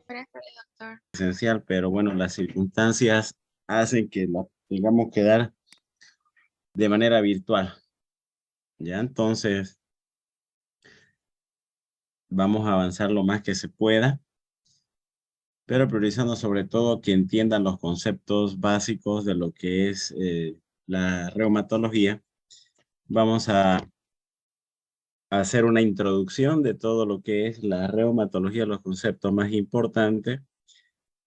Buenas tardes, doctor. Esencial, pero bueno, las circunstancias hacen que la tengamos que dar de manera virtual. Ya, entonces vamos a avanzar lo más que se pueda, pero priorizando sobre todo que entiendan los conceptos básicos de lo que es la reumatología. Vamos a hacer una introducción de todo lo que es la reumatología, los conceptos más importantes.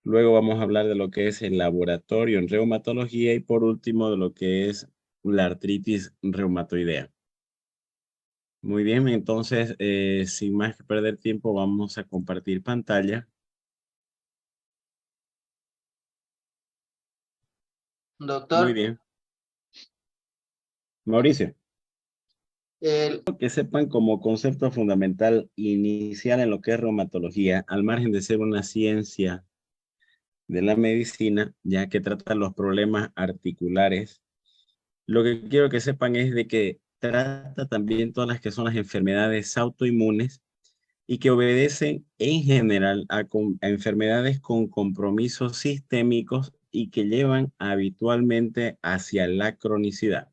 Luego vamos a hablar de lo que es el laboratorio en reumatología y por último de lo que es la artritis reumatoidea. Muy bien, entonces, sin más que perder tiempo, vamos a compartir pantalla. Muy Doctor, bien. Mauricio, el, que sepan como concepto fundamental inicial en lo que es reumatología, al margen de ser una ciencia de la medicina, ya que trata los problemas articulares. Lo que quiero que sepan es de que trata también todas las que son las enfermedades autoinmunes y que obedecen en general a enfermedades con compromisos sistémicos y que llevan habitualmente hacia la cronicidad.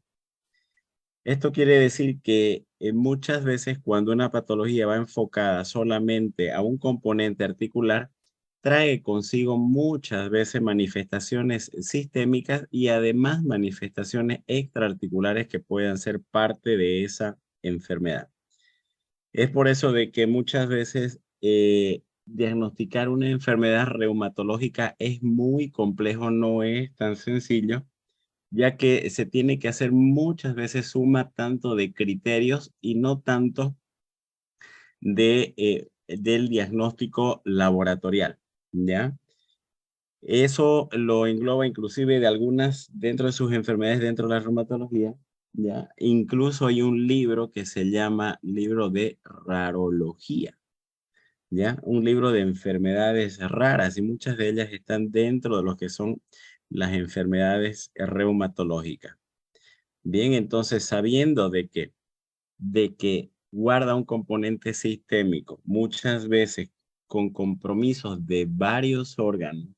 Esto quiere decir que muchas veces cuando una patología va enfocada solamente a un componente articular, trae consigo muchas veces manifestaciones sistémicas y además manifestaciones extraarticulares que puedan ser parte de esa enfermedad. Es por eso de que muchas veces diagnosticar una enfermedad reumatológica es muy complejo, no es tan sencillo, ya que se tiene que hacer muchas veces suma tanto de criterios y no tanto del diagnóstico laboratorial, ¿ya? Eso lo engloba inclusive de algunas dentro de sus enfermedades dentro de la reumatología, ¿ya? Incluso hay un libro que se llama libro de rarología, ¿ya? Un libro de enfermedades raras y muchas de ellas están dentro de lo que son las enfermedades reumatológicas. Bien, entonces sabiendo de que guarda un componente sistémico, muchas veces con compromisos de varios órganos,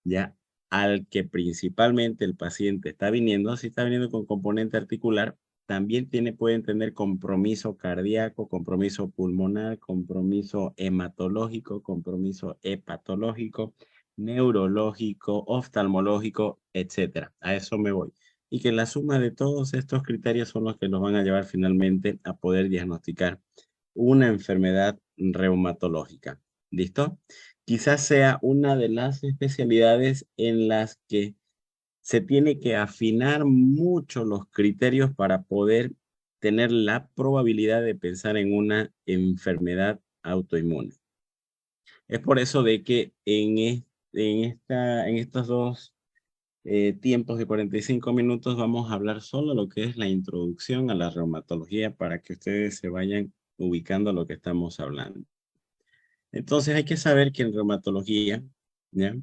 ya al que principalmente el paciente está viniendo, si está viniendo con componente articular, también pueden tener compromiso cardíaco, compromiso pulmonar, compromiso hematológico, compromiso hepatológico, neurológico, oftalmológico, etcétera. A eso me voy. Y que la suma de todos estos criterios son los que nos van a llevar finalmente a poder diagnosticar una enfermedad reumatológica. ¿Listo? Quizás sea una de las especialidades en las que se tiene que afinar mucho los criterios para poder tener la probabilidad de pensar en una enfermedad autoinmune. Es por eso de que en estos dos tiempos de 45 minutos vamos a hablar solo lo que es la introducción a la reumatología para que ustedes se vayan ubicando lo que estamos hablando. Entonces hay que saber que en reumatología, ¿ya?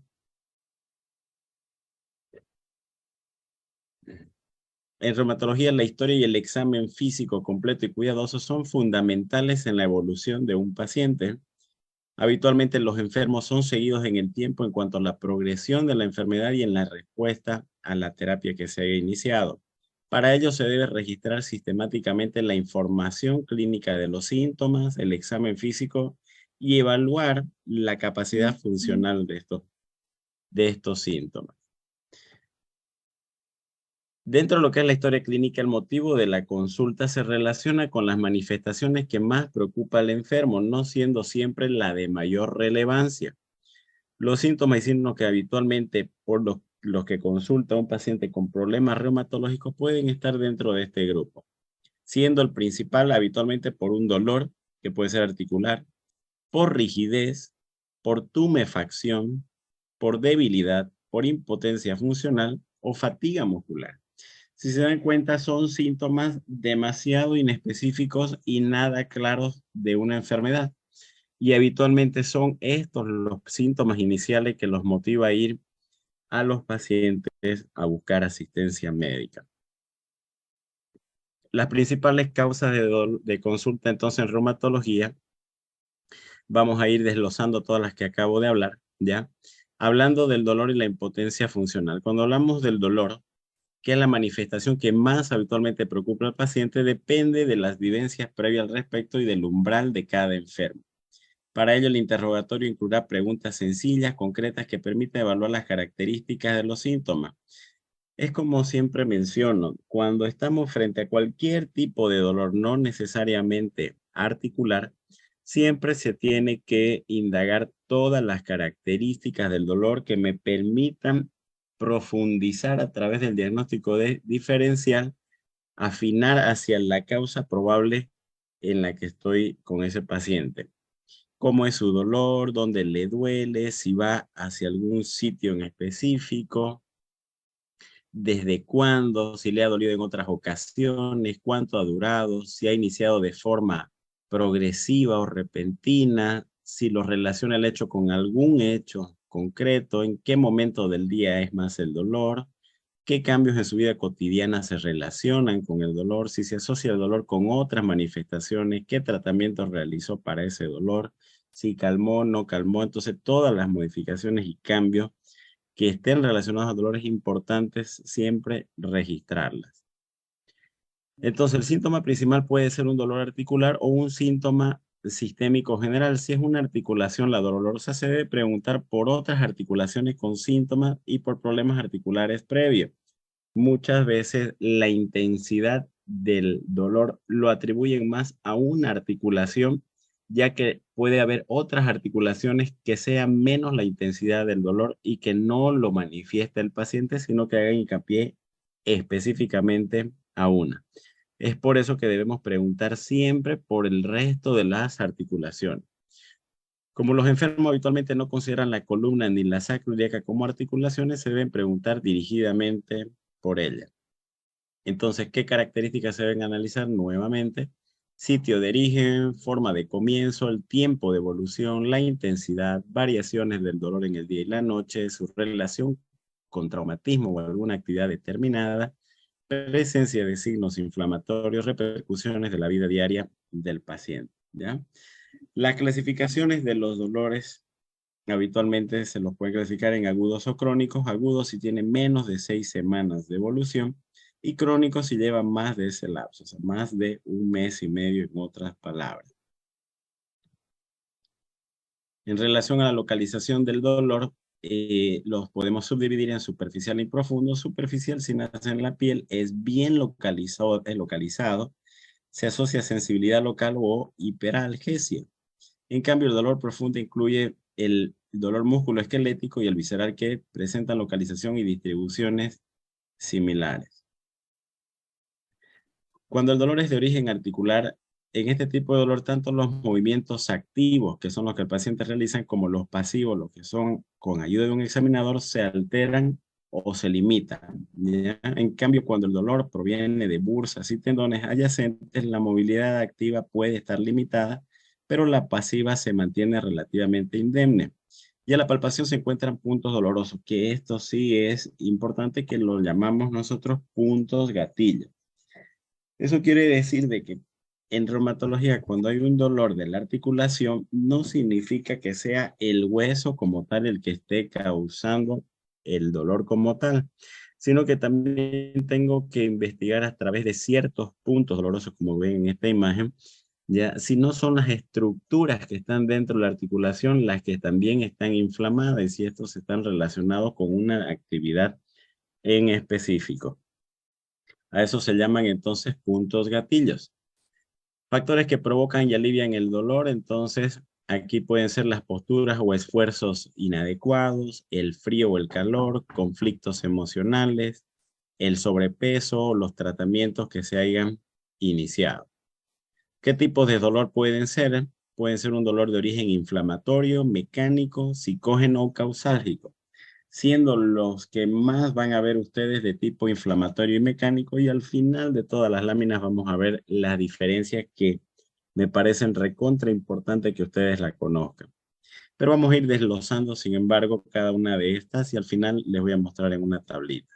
En reumatología, la historia y el examen físico completo y cuidadoso son fundamentales en la evolución de un paciente. Habitualmente los enfermos son seguidos en el tiempo en cuanto a la progresión de la enfermedad y en la respuesta a la terapia que se haya iniciado. Para ello se debe registrar sistemáticamente la información clínica de los síntomas, el examen físico y evaluar la capacidad funcional de estos síntomas. Dentro de lo que es la historia clínica, el motivo de la consulta se relaciona con las manifestaciones que más preocupa al enfermo, no siendo siempre la de mayor relevancia. Los síntomas y signos que habitualmente por los que consulta un paciente con problemas reumatológicos pueden estar dentro de este grupo, siendo el principal habitualmente por un dolor que puede ser articular, por rigidez, por tumefacción, por debilidad, por impotencia funcional o fatiga muscular. Si se dan cuenta, son síntomas demasiado inespecíficos y nada claros de una enfermedad. Y habitualmente son estos los síntomas iniciales que los motiva a ir a los pacientes a buscar asistencia médica. Las principales causas de consulta entonces en reumatología Vamos a ir desglosando todas las que acabo de hablar, ¿ya? Hablando del dolor y la impotencia funcional. Cuando hablamos del dolor, que es la manifestación que más habitualmente preocupa al paciente, depende de las vivencias previas al respecto y del umbral de cada enfermo. Para ello, el interrogatorio incluirá preguntas sencillas, concretas, que permitan evaluar las características de los síntomas. Es como siempre menciono, cuando estamos frente a cualquier tipo de dolor, no necesariamente articular, siempre se tiene que indagar todas las características del dolor que me permitan profundizar a través del diagnóstico diferencial, afinar hacia la causa probable en la que estoy con ese paciente. Cómo es su dolor, dónde le duele, si va hacia algún sitio en específico, desde cuándo, si le ha dolido en otras ocasiones, cuánto ha durado, si ha iniciado de forma progresiva o repentina, si lo relaciona el hecho con algún hecho concreto, en qué momento del día es más el dolor, qué cambios en su vida cotidiana se relacionan con el dolor, si se asocia el dolor con otras manifestaciones, qué tratamiento realizó para ese dolor, si calmó, no calmó. Entonces, todas las modificaciones y cambios que estén relacionados a dolores importantes, siempre registrarlas. Entonces, el síntoma principal puede ser un dolor articular o un síntoma sistémico general. Si es una articulación, la dolorosa, se debe preguntar por otras articulaciones con síntomas y por problemas articulares previos. Muchas veces la intensidad del dolor lo atribuyen más a una articulación, ya que puede haber otras articulaciones que sean menos la intensidad del dolor y que no lo manifiesta el paciente, sino que hagan hincapié específicamente a una. Es por eso que debemos preguntar siempre por el resto de las articulaciones. Como los enfermos habitualmente no consideran la columna ni la sacroiliaca como articulaciones, se deben preguntar dirigidamente por ellas. Entonces, ¿qué características se deben analizar? Nuevamente, sitio de origen, forma de comienzo, el tiempo de evolución, la intensidad, variaciones del dolor en el día y la noche, su relación con traumatismo o alguna actividad determinada, presencia de signos inflamatorios, repercusiones de la vida diaria del paciente, ¿ya? Las clasificaciones de los dolores habitualmente se los puede clasificar en agudos o crónicos. Agudos si tienen menos de 6 semanas de evolución y crónicos si llevan más de ese lapso, o sea, más de 1 mes y medio, en otras palabras. En relación a la localización del dolor, los podemos subdividir en superficial y profundo. Superficial, si nace en la piel, es bien localizado, se asocia a sensibilidad local o hiperalgesia. En cambio, el dolor profundo incluye el dolor musculoesquelético y el visceral, que presentan localización y distribuciones similares. Cuando el dolor es de origen articular, en este tipo de dolor, tanto los movimientos activos, que son los que el paciente realiza, como los pasivos, los que son con ayuda de un examinador, se alteran o se limitan, ¿ya? En cambio, cuando el dolor proviene de bursas y tendones adyacentes, la movilidad activa puede estar limitada, pero la pasiva se mantiene relativamente indemne. Y a la palpación se encuentran puntos dolorosos, que esto sí es importante, que lo llamamos nosotros puntos gatillo. Eso quiere decir de que en reumatología, cuando hay un dolor de la articulación, no significa que sea el hueso como tal el que esté causando el dolor como tal, sino que también tengo que investigar a través de ciertos puntos dolorosos, como ven en esta imagen, ya, si no son las estructuras que están dentro de la articulación las que también están inflamadas, y si estos están relacionados con una actividad en específico. A eso se llaman entonces puntos gatillos. Factores que provocan y alivian el dolor, entonces aquí pueden ser las posturas o esfuerzos inadecuados, el frío o el calor, conflictos emocionales, el sobrepeso, los tratamientos que se hayan iniciado. ¿Qué tipos de dolor pueden ser? Pueden ser un dolor de origen inflamatorio, mecánico, psicógeno o causálgico, siendo los que más van a ver ustedes de tipo inflamatorio y mecánico, y al final de todas las láminas vamos a ver las diferencias que me parecen recontra importante que ustedes la conozcan. Pero vamos a ir desglosando, sin embargo, cada una de estas, y al final les voy a mostrar en una tablita.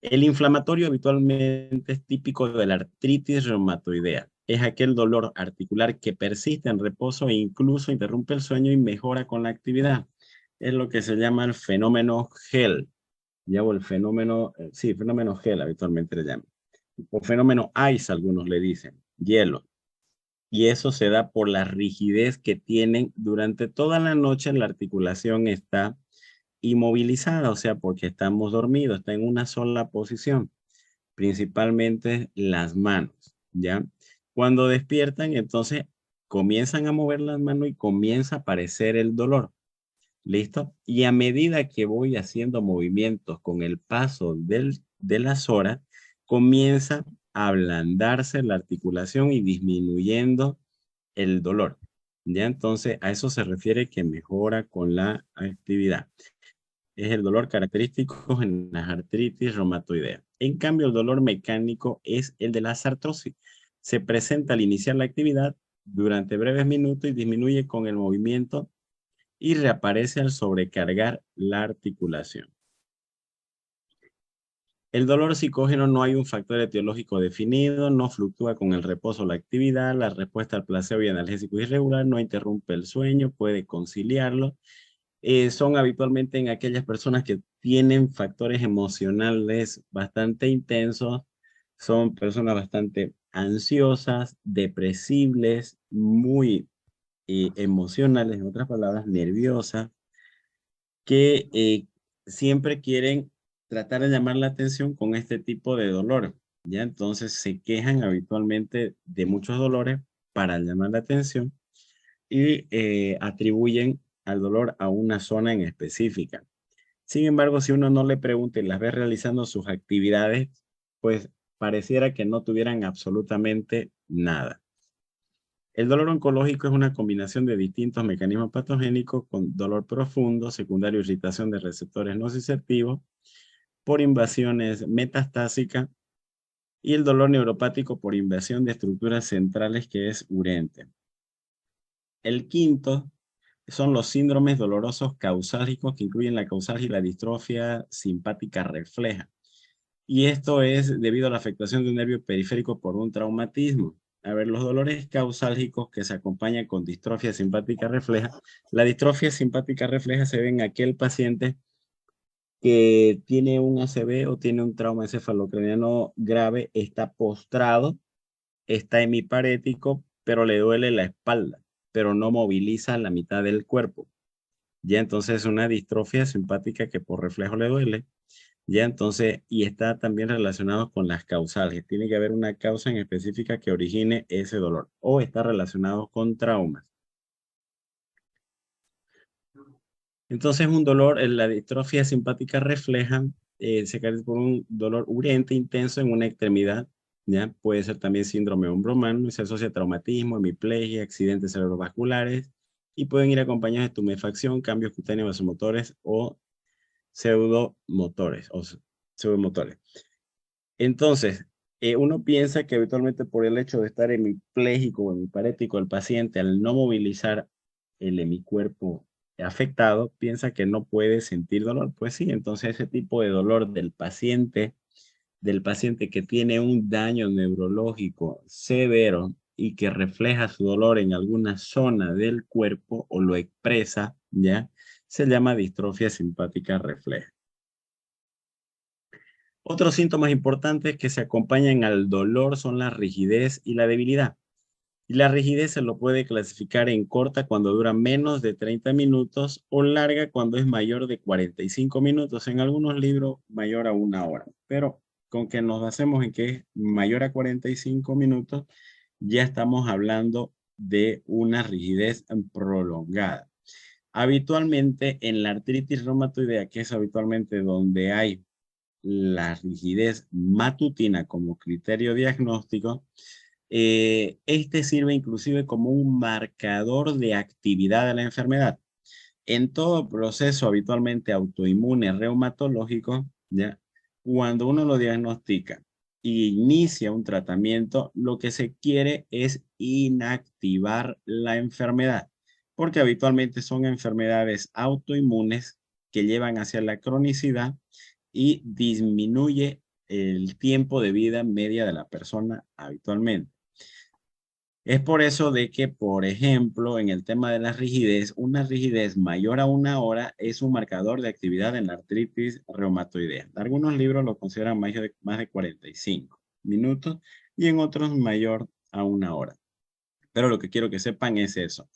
El inflamatorio habitualmente es típico de la artritis reumatoidea. es aquel dolor articular que persiste en reposo e incluso interrumpe el sueño y mejora con la actividad. Es lo que se llama el fenómeno GEL. Ya, o el fenómeno, sí, fenómeno GEL habitualmente le llaman. O fenómeno ICE, algunos le dicen, hielo. Y eso se da por la rigidez que tienen durante toda la noche. La articulación está inmovilizada, o sea, porque estamos dormidos, está en una sola posición, principalmente las manos, ¿ya? Cuando despiertan, entonces comienzan a mover las manos y comienza a aparecer el dolor. ¿Listo? Y a medida que voy haciendo movimientos con el paso de las horas, comienza a ablandarse la articulación y disminuyendo el dolor. Ya entonces a eso se refiere que mejora con la actividad. Es el dolor característico en las artritis reumatoidea. En cambio, el dolor mecánico es el de las artrosis. Se presenta al iniciar la actividad durante breves minutos y disminuye con el movimiento y reaparece al sobrecargar la articulación. El dolor psicógeno no hay un factor etiológico definido, no fluctúa con el reposo o la actividad, la respuesta al placebo y analgésico es irregular, no interrumpe el sueño, puede conciliarlo. Son habitualmente en aquellas personas que tienen factores emocionales bastante intensos, son personas bastante ansiosas, depresibles, muy emocionales, en otras palabras, nerviosas, que siempre quieren tratar de llamar la atención con este tipo de dolor, ¿ya? Entonces se quejan habitualmente de muchos dolores para llamar la atención y atribuyen al dolor a una zona en específica. Sin embargo, si uno no le pregunta y las ve realizando sus actividades, pues pareciera que no tuvieran absolutamente nada. El dolor oncológico es una combinación de distintos mecanismos patogénicos con dolor profundo, secundario irritación de receptores nociceptivos por invasiones metastásicas y el dolor neuropático por invasión de estructuras centrales que es urente. El quinto son los síndromes dolorosos causálgicos que incluyen la causalgia y la distrofia simpática refleja. Y esto es debido a la afectación de un nervio periférico por un traumatismo. A ver, los dolores causálgicos que se acompañan con distrofia simpática refleja. La distrofia simpática refleja se ve en aquel paciente que tiene un ACV o tiene un trauma encefalocraniano grave, está postrado, está hemiparético, pero le duele la espalda, pero no moviliza la mitad del cuerpo. Ya entonces es una distrofia simpática que por reflejo le duele. Ya entonces, y está también relacionado con las causales. Tiene que haber una causa en específica que origine ese dolor o está relacionado con traumas. Entonces, un dolor, la distrofia simpática refleja, se caracteriza por un dolor urente intenso en una extremidad. ¿Ya? Puede ser también síndrome hombro-mano y se asocia a traumatismo, hemiplegia, accidentes cerebrovasculares y pueden ir acompañados de tumefacción, cambios cutáneos vasomotores o pseudomotores. Entonces, uno piensa que habitualmente por el hecho de estar hemipléjico o hemiparético, el paciente al no movilizar el hemicuerpo afectado, piensa que no puede sentir dolor. Pues sí, entonces ese tipo de dolor del paciente que tiene un daño neurológico severo y que refleja su dolor en alguna zona del cuerpo o lo expresa, ¿ya? Se llama distrofia simpática refleja. Otros síntomas importantes que se acompañan al dolor son la rigidez y la debilidad. Y la rigidez se lo puede clasificar en corta cuando dura menos de 30 minutos o larga cuando es mayor de 45 minutos. En algunos libros mayor a 1 hora. Pero con que nos basemos en que es mayor a 45 minutos, ya estamos hablando de una rigidez prolongada. Habitualmente en la artritis reumatoidea, que es habitualmente donde hay la rigidez matutina como criterio diagnóstico, este sirve inclusive como un marcador de actividad de la enfermedad. En todo proceso habitualmente autoinmune reumatológico, ¿ya? Cuando uno lo diagnostica e inicia un tratamiento, lo que se quiere es inactivar la enfermedad, porque habitualmente son enfermedades autoinmunes que llevan hacia la cronicidad y disminuye el tiempo de vida media de la persona habitualmente. Es por eso de que, por ejemplo, en el tema de la rigidez, una rigidez mayor a 1 hora es un marcador de actividad en la artritis reumatoidea. Algunos libros lo consideran más de 45 minutos y en otros mayor a 1 hora. Pero lo que quiero que sepan es eso,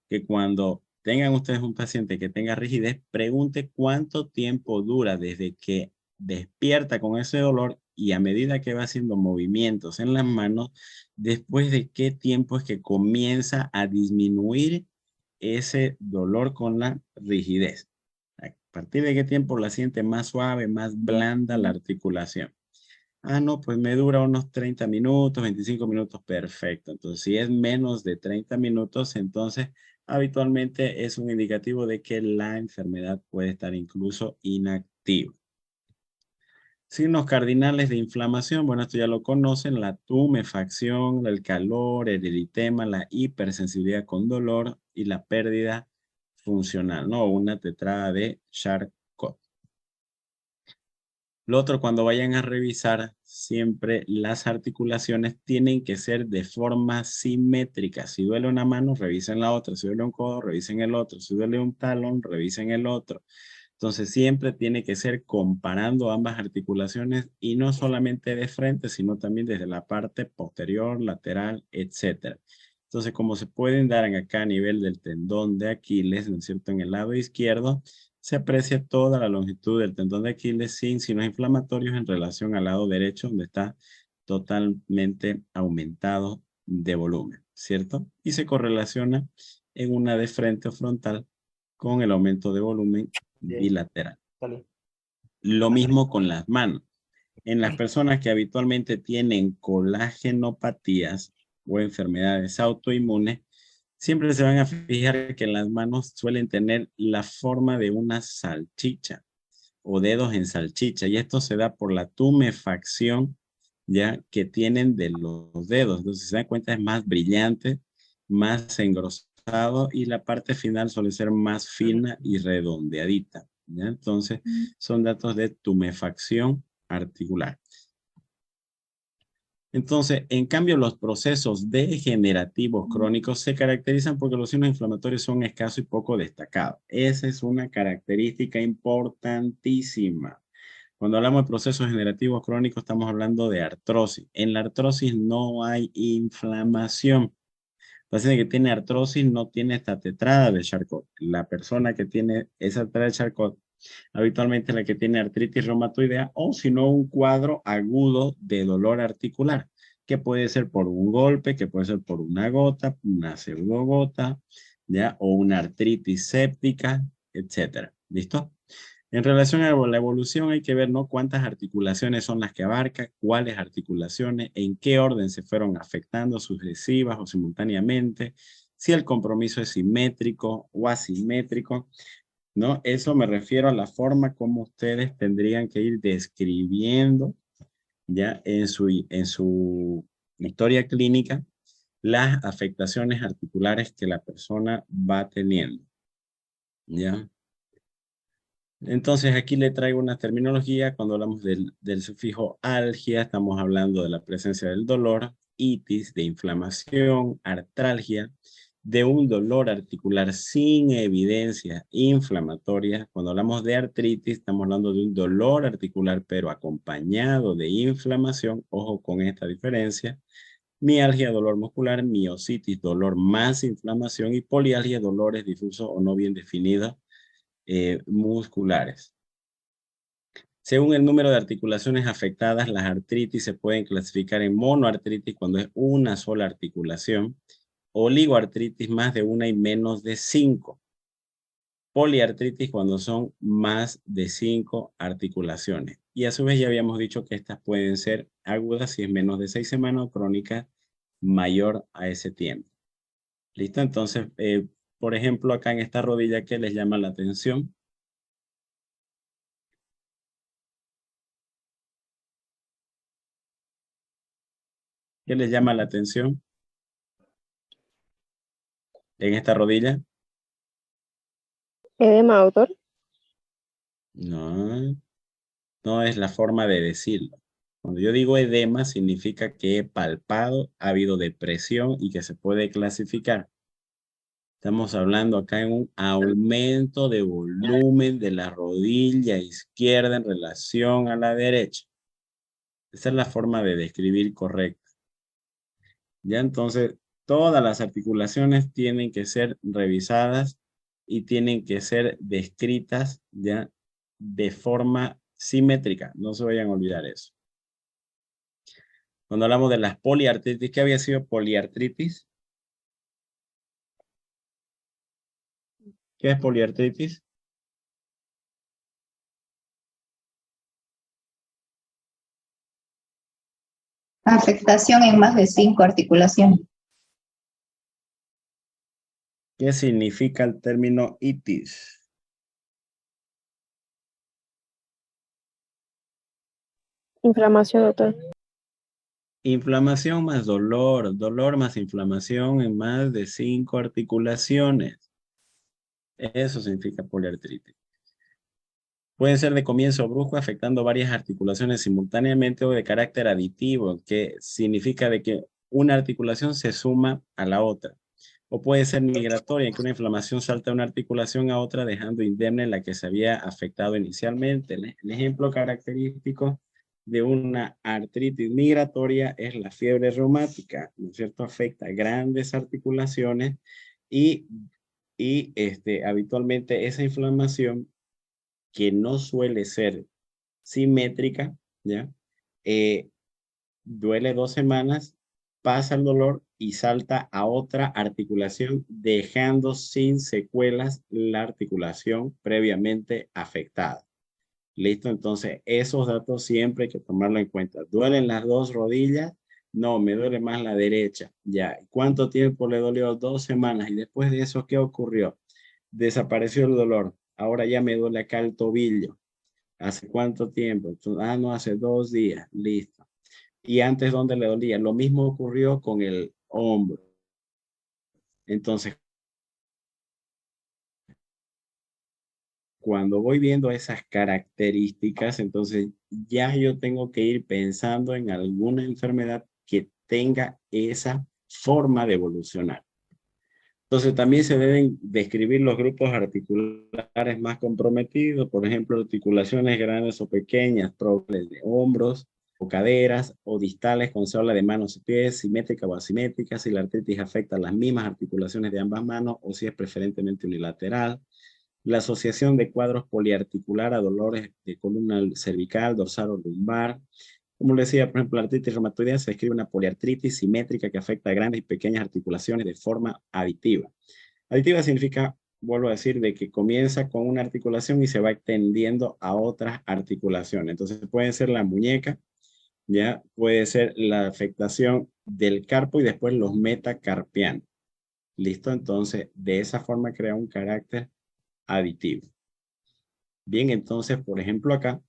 que cuando tengan ustedes un paciente que tenga rigidez, pregunte cuánto tiempo dura desde que despierta con ese dolor y a medida que va haciendo movimientos en las manos, después de qué tiempo es que comienza a disminuir ese dolor con la rigidez. A partir de qué tiempo la siente más suave, más blanda la articulación. Ah, no, pues me dura unos 30 minutos, 25 minutos, perfecto. Entonces, si es menos de 30 minutos, entonces habitualmente es un indicativo de que la enfermedad puede estar incluso inactiva. Signos cardinales de inflamación, bueno, esto ya lo conocen, la tumefacción, el calor, el eritema, la hipersensibilidad con dolor y la pérdida funcional, ¿no? Una tetrada de Charcot. Lo otro, cuando vayan a revisar, siempre las articulaciones tienen que ser de forma simétrica. Si duele una mano, revisen la otra. Si duele un codo, revisen el otro. Si duele un talón, revisen el otro. Entonces, siempre tiene que ser comparando ambas articulaciones y no solamente de frente, sino también desde la parte posterior, lateral, etc. Entonces, como se pueden dar acá a nivel del tendón de Aquiles, ¿no es cierto? En el lado izquierdo, se aprecia toda la longitud del tendón de Aquiles sin signos inflamatorios en relación al lado derecho, donde está totalmente aumentado de volumen, ¿cierto? Y se correlaciona en una de frente o frontal con el aumento de volumen bilateral. Salud. Lo mismo con las manos. En las personas que habitualmente tienen colagenopatías o enfermedades autoinmunes, siempre se van a fijar que las manos suelen tener la forma de una salchicha o dedos en salchicha, y esto se da por la tumefacción ya que tienen de los dedos. Entonces, si se dan cuenta, es más brillante, más engrosado y la parte final suele ser más fina y redondeadita. ¿Ya? Entonces, son datos de tumefacción articular. Entonces, en cambio, los procesos degenerativos crónicos se caracterizan porque los signos inflamatorios son escasos y poco destacados. Esa es una característica importantísima. Cuando hablamos de procesos degenerativos crónicos, estamos hablando de artrosis. En la artrosis no hay inflamación. El paciente que tiene artrosis no tiene esta tetrada de Charcot. La persona que tiene esa tetrada de Charcot habitualmente la que tiene artritis reumatoidea o si no un cuadro agudo de dolor articular, que puede ser por un golpe, que puede ser por una gota, una pseudogota, ¿ya? O una artritis séptica, etcétera. ¿Listo? En relación a la evolución hay que ver, ¿no? Cuántas articulaciones son las que abarca, cuáles articulaciones, en qué orden se fueron afectando, sucesivas o simultáneamente, si el compromiso es simétrico o asimétrico, ¿no? Eso me refiero a la forma como ustedes tendrían que ir describiendo ya en su historia clínica las afectaciones articulares que la persona va teniendo, ¿ya? Entonces aquí le traigo una terminología. Cuando hablamos del sufijo algia, estamos hablando de la presencia del dolor, itis, de inflamación, artralgia, de un dolor articular sin evidencia inflamatoria. Cuando hablamos de artritis, estamos hablando de un dolor articular, pero acompañado de inflamación. Ojo con esta diferencia. Mialgia, dolor muscular, miositis, dolor más inflamación y polialgia, dolores difusos o no bien definidos musculares. Según el número de articulaciones afectadas, las artritis se pueden clasificar en monoartritis cuando es una sola articulación, oligoartritis más de una y menos de 5, poliartritis cuando son más de 5 articulaciones. Y a su vez ya habíamos dicho que estas pueden ser agudas si es menos de 6 semanas o crónicas mayor a ese tiempo. ¿Listo? Entonces, por ejemplo, acá en esta rodilla, ¿qué les llama la atención? ¿Qué les llama la atención en esta rodilla? Edema, autor. No, no es la forma de decirlo. Cuando yo digo edema, significa que he palpado, ha habido depresión y que se puede clasificar. Estamos hablando acá en un aumento de volumen de la rodilla izquierda en relación a la derecha. Esa es la forma de describir correcta. Ya entonces, todas las articulaciones tienen que ser revisadas y tienen que ser descritas ya de forma simétrica. No se vayan a olvidar eso. Cuando hablamos de las poliartritis, ¿qué había sido poliartritis? ¿Qué es poliartritis? Afectación en más de 5 articulaciones. ¿Qué significa el término itis? Inflamación, doctor. Inflamación más dolor, dolor más inflamación en más de 5 articulaciones. Eso significa poliartritis. Puede ser de comienzo brusco, afectando varias articulaciones simultáneamente o de carácter aditivo, que significa de que una articulación se suma a la otra. O puede ser migratoria, en que una inflamación salta de una articulación a otra, dejando indemne la que se había afectado inicialmente. El ejemplo característico de una artritis migratoria es la fiebre reumática, ¿no es cierto? Afecta grandes articulaciones y habitualmente esa inflamación, que no suele ser simétrica, ¿ya? Duele 2 semanas, pasa el dolor y salta a otra articulación, dejando sin secuelas la articulación previamente afectada. ¿Listo? Entonces, esos datos siempre hay que tomarlo en cuenta. ¿Duelen las 2 rodillas? No, me duele más la derecha. Ya. ¿Cuánto tiempo le dolió? 2 semanas. Y después de eso, ¿qué ocurrió? Desapareció el dolor. Ahora ya me duele acá el tobillo. ¿Hace cuánto tiempo? Entonces, no, hace 2 días. Listo. Y antes, ¿dónde le dolía? Lo mismo ocurrió con el hombro. Entonces, cuando voy viendo esas características, entonces ya yo tengo que ir pensando en alguna enfermedad que tenga esa forma de evolucionar. Entonces también se deben describir los grupos articulares más comprometidos, por ejemplo, articulaciones grandes o pequeñas, propias de hombros o caderas, o distales cuando se habla de manos y pies, simétrica o asimétrica, si la artritis afecta las mismas articulaciones de ambas manos o si es preferentemente unilateral. La asociación de cuadros poliarticular a dolores de columna cervical, dorsal o lumbar. Como les decía, por ejemplo, la artritis reumatoidea se describe una poliartritis simétrica que afecta a grandes y pequeñas articulaciones de forma aditiva. Aditiva significa, vuelvo a decir, de que comienza con una articulación y se va extendiendo a otras articulaciones. Entonces puede ser la muñeca, ya puede ser la afectación del carpo y después los metacarpianos. ¿Listo? Entonces, de esa forma crea un carácter aditivo. Bien, entonces, por ejemplo, acá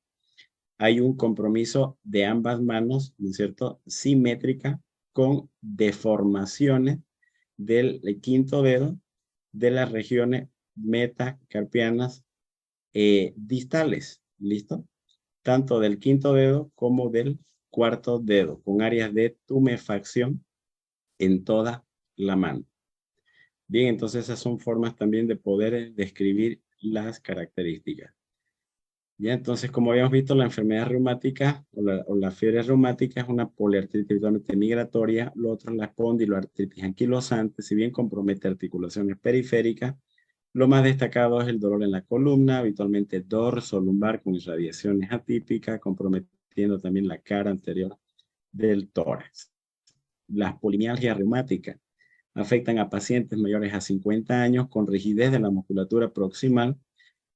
hay un compromiso de ambas manos, ¿no es cierto? Simétrica, con deformaciones del quinto dedo de las regiones metacarpianas distales, ¿listo? Tanto del quinto dedo como del cuarto dedo, con áreas de tumefacción en toda la mano. Bien, entonces esas son formas también de poder describir las características. Ya, entonces, como habíamos visto, la enfermedad reumática o la fiebre reumática es una poliartritis migratoria. Lo otro es la espondiloartritis anquilosante. Si bien compromete articulaciones periféricas, lo más destacado es el dolor en la columna, habitualmente dorso lumbar con irradiaciones atípicas, comprometiendo también la cara anterior del tórax. Las polimialgias reumáticas afectan a pacientes mayores a 50 años con rigidez de la musculatura proximal,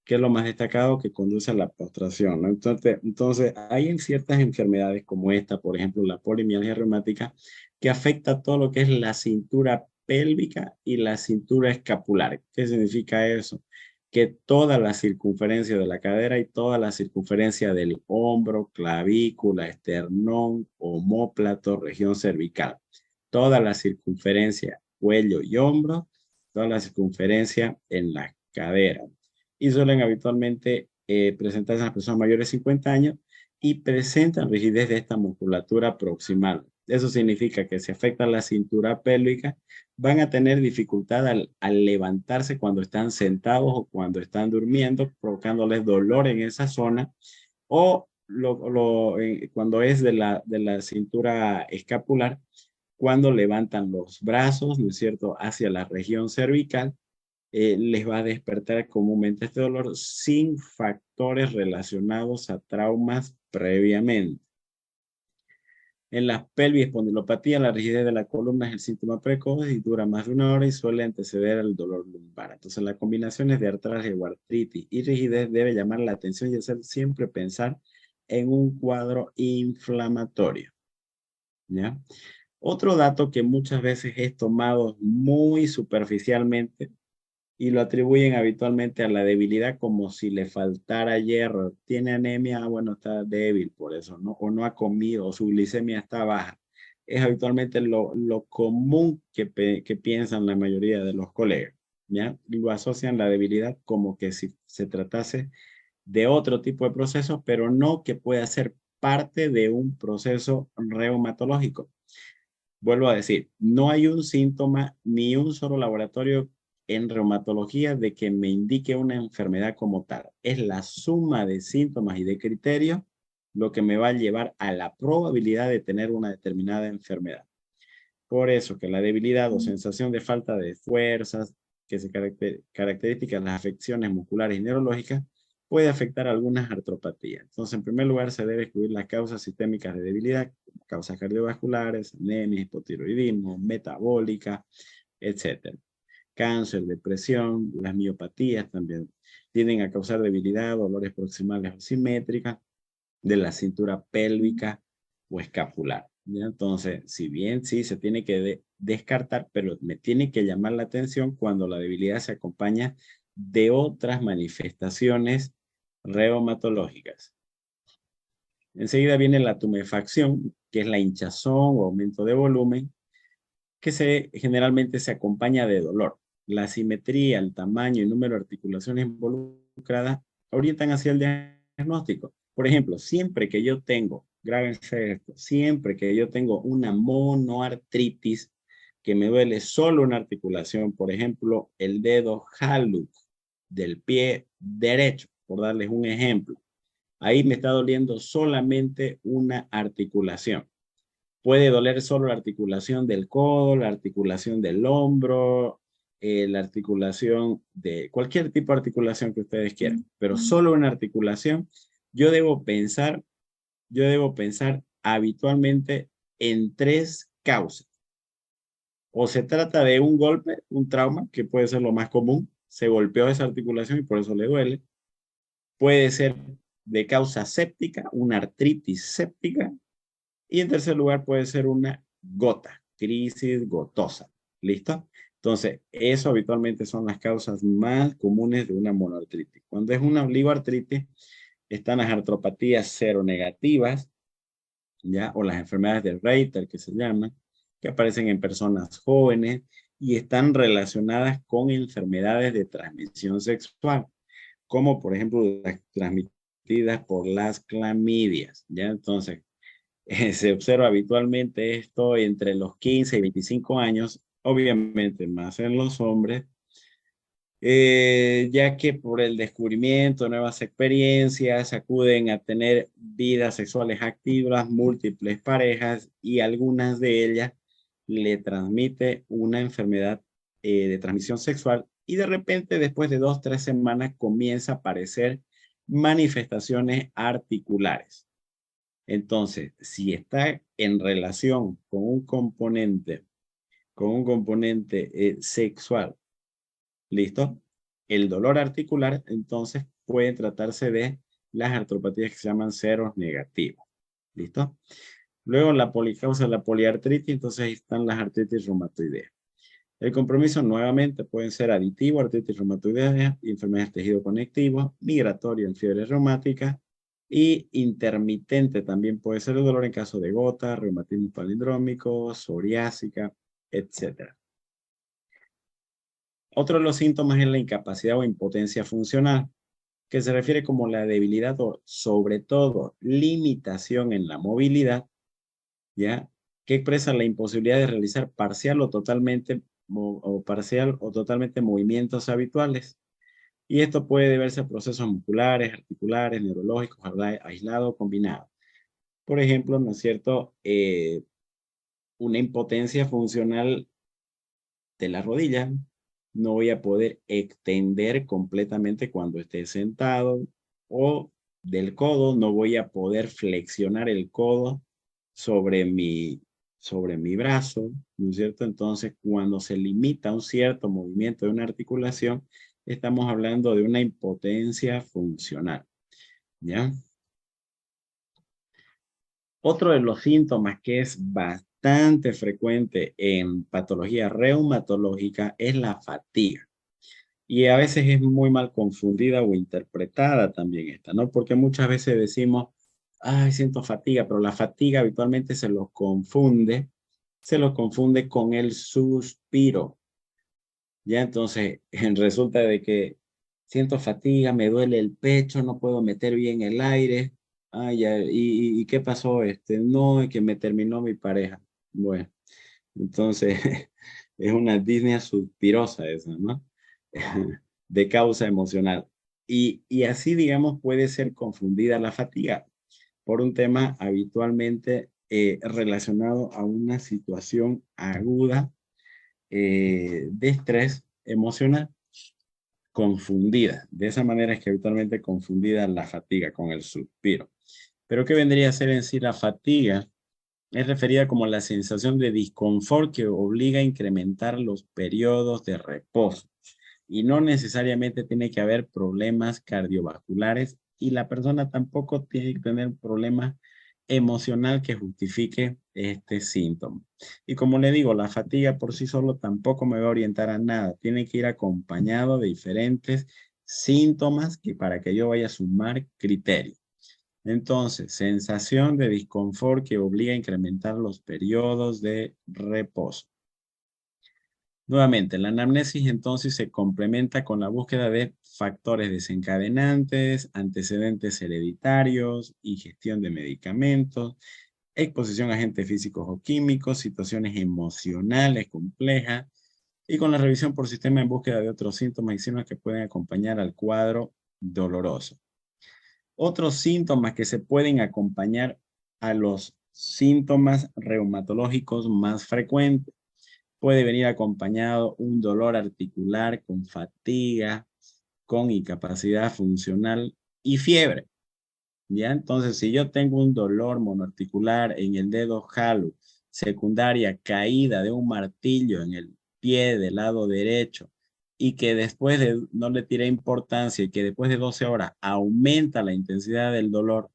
que es lo más destacado que conduce a la postración, ¿no? Entonces, hay en ciertas enfermedades como esta, por ejemplo, la polimialgia reumática, que afecta todo lo que es la cintura pélvica y la cintura escapular. ¿Qué significa eso? Que toda la circunferencia de la cadera y toda la circunferencia del hombro, clavícula, esternón, omóplato, región cervical, toda la circunferencia, cuello y hombro, toda la circunferencia en la cadera. Y suelen habitualmente presentarse en las personas mayores de 50 años y presentan rigidez de esta musculatura proximal. Eso significa que si afecta la cintura pélvica, van a tener dificultad al levantarse cuando están sentados o cuando están durmiendo, provocándoles dolor en esa zona, o cuando es de la cintura escapular, cuando levantan los brazos, ¿no es cierto?, hacia la región cervical, les va a despertar comúnmente este dolor sin factores relacionados a traumas previamente. En la pelvis espondilopatía, la rigidez de la columna es el síntoma precoz y dura más de 1 hora y suele anteceder al dolor lumbar. Entonces, las combinaciones de artralgia o artritis y rigidez debe llamar la atención y hacer siempre pensar en un cuadro inflamatorio, ¿ya? Otro dato que muchas veces es tomado muy superficialmente y lo atribuyen habitualmente a la debilidad como si le faltara hierro. Tiene anemia, bueno, está débil por eso, ¿no? O no ha comido, o su glicemia está baja. Es habitualmente lo común que piensan la mayoría de los colegas, ¿ya? Lo asocian la debilidad como que si se tratase de otro tipo de proceso, pero no que pueda ser parte de un proceso reumatológico. Vuelvo a decir, no hay un síntoma ni un solo laboratorio en reumatología de que me indique una enfermedad como tal. Es la suma de síntomas y de criterios lo que me va a llevar a la probabilidad de tener una determinada enfermedad. Por eso que la debilidad o sensación de falta de fuerzas que se caracterizan las afecciones musculares y neurológicas puede afectar algunas artropatías. Entonces, en primer lugar, se debe excluir las causas sistémicas de debilidad, causas cardiovasculares, anemia, hipotiroidismo, metabólica, etc. Cáncer, depresión, las miopatías también tienden a causar debilidad, dolores proximales o simétricas de la cintura pélvica o escapular, ¿ya? Entonces, si bien sí se tiene que descartar, pero me tiene que llamar la atención cuando la debilidad se acompaña de otras manifestaciones reumatológicas. Enseguida viene la tumefacción, que es la hinchazón o aumento de volumen, que generalmente se acompaña de dolor. La simetría, el tamaño y número de articulaciones involucradas orientan hacia el diagnóstico. Por ejemplo, siempre que yo tengo, grábense esto, siempre que yo tengo una monoartritis que me duele solo una articulación, por ejemplo, el dedo hallux del pie derecho, por darles un ejemplo, ahí me está doliendo solamente una articulación. Puede doler solo la articulación del codo, la articulación del hombro, la articulación de cualquier tipo de articulación que ustedes quieran, pero solo una articulación. Yo debo pensar habitualmente en 3 causas. O se trata de un golpe, un trauma, que puede ser lo más común. Se golpeó esa articulación y por eso le duele. Puede ser de causa séptica, una artritis séptica. Y en tercer lugar puede ser una gota, crisis gotosa. ¿Listo? Entonces, eso habitualmente son las causas más comunes de una monoartritis. Cuando es una oligoartritis, están las artropatías seronegativas, ¿ya? O las enfermedades de Reiter, que se llaman, que aparecen en personas jóvenes y están relacionadas con enfermedades de transmisión sexual, como por ejemplo las transmitidas por las clamidias, ¿ya? Entonces, se observa habitualmente esto entre los 15 y 25 años, obviamente más en los hombres, ya que por el descubrimiento de nuevas experiencias acuden a tener vidas sexuales activas, múltiples parejas y algunas de ellas le transmite una enfermedad de transmisión sexual y de repente después de 2, 3 semanas comienza a aparecer manifestaciones articulares. Entonces, si está en relación con un componente sexual, ¿listo? El dolor articular, entonces, puede tratarse de las artropatías que se llaman ceros negativos, ¿listo? Luego, la policausa de la poliartritis, entonces ahí están las artritis reumatoideas. El compromiso nuevamente pueden ser aditivo, artritis reumatoidea, enfermedades de tejido conectivo, migratorio en fiebre reumática y intermitente también puede ser el dolor en caso de gota, reumatismo palindrómico, psoriásica, etc. Otro de los síntomas es la incapacidad o impotencia funcional. que se refiere como la debilidad o sobre todo limitación en la movilidad, ¿ya? Que expresa la imposibilidad de realizar parcial o totalmente movimientos habituales. Y esto puede deberse a procesos musculares, articulares, neurológicos, aislados o combinados. Por ejemplo, ¿no es cierto? Una impotencia funcional de la rodilla. No voy a poder extender completamente cuando esté sentado, o del codo, no voy a poder flexionar el codo sobre mi brazo, ¿no es cierto? Entonces, cuando se limita un cierto movimiento de una articulación, estamos hablando de una impotencia funcional, ¿ya? Otro de los síntomas que es bastante frecuente en patología reumatológica es la fatiga. Y a veces es muy mal confundida o interpretada también esta, ¿no? Porque muchas veces decimos, ay, siento fatiga, pero la fatiga habitualmente se los confunde con el suspiro. Ya entonces resulta de que siento fatiga, me duele el pecho, no puedo meter bien el aire. Ah, ya, ¿y qué pasó? No, es que me terminó mi pareja. Bueno, entonces es una disnea suspirosa esa, ¿no? De causa emocional. Y así, digamos, puede ser confundida la fatiga por un tema habitualmente relacionado a una situación aguda de estrés emocional, confundida. De esa manera es que habitualmente confundida la fatiga con el suspiro. Pero ¿qué vendría a ser en sí la fatiga? Es referida como la sensación de disconfort que obliga a incrementar los periodos de reposo. Y no necesariamente tiene que haber problemas cardiovasculares, y la persona tampoco tiene que tener problemas emocional que justifique este síntoma. Y como le digo, la fatiga por sí solo tampoco me va a orientar a nada. Tiene que ir acompañado de diferentes síntomas para que yo vaya a sumar criterios. Entonces, sensación de disconfort que obliga a incrementar los periodos de reposo. Nuevamente, la anamnesis entonces se complementa con la búsqueda de factores desencadenantes, antecedentes hereditarios, ingestión de medicamentos, exposición a agentes físicos o químicos, situaciones emocionales complejas, y con la revisión por sistema en búsqueda de otros síntomas y signos que pueden acompañar al cuadro doloroso. Otros síntomas que se pueden acompañar a los síntomas reumatológicos más frecuentes. Puede venir acompañado un dolor articular con fatiga, con incapacidad funcional y fiebre. ¿Ya? Entonces, si yo tengo un dolor monoarticular en el dedo halo, secundaria caída de un martillo en el pie del lado derecho, y que después no le tiré importancia, y que después de 12 horas aumenta la intensidad del dolor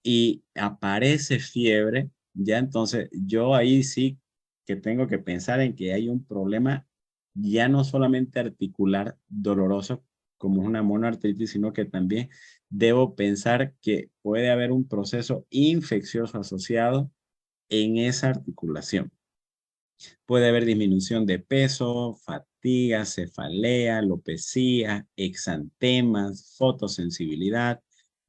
y aparece fiebre, ya entonces yo ahí sí que tengo que pensar en que hay un problema ya no solamente articular doloroso como es una monoartritis, sino que también debo pensar que puede haber un proceso infeccioso asociado en esa articulación. Puede haber disminución de peso, fatiga, cefalea, alopecia, exantemas, fotosensibilidad,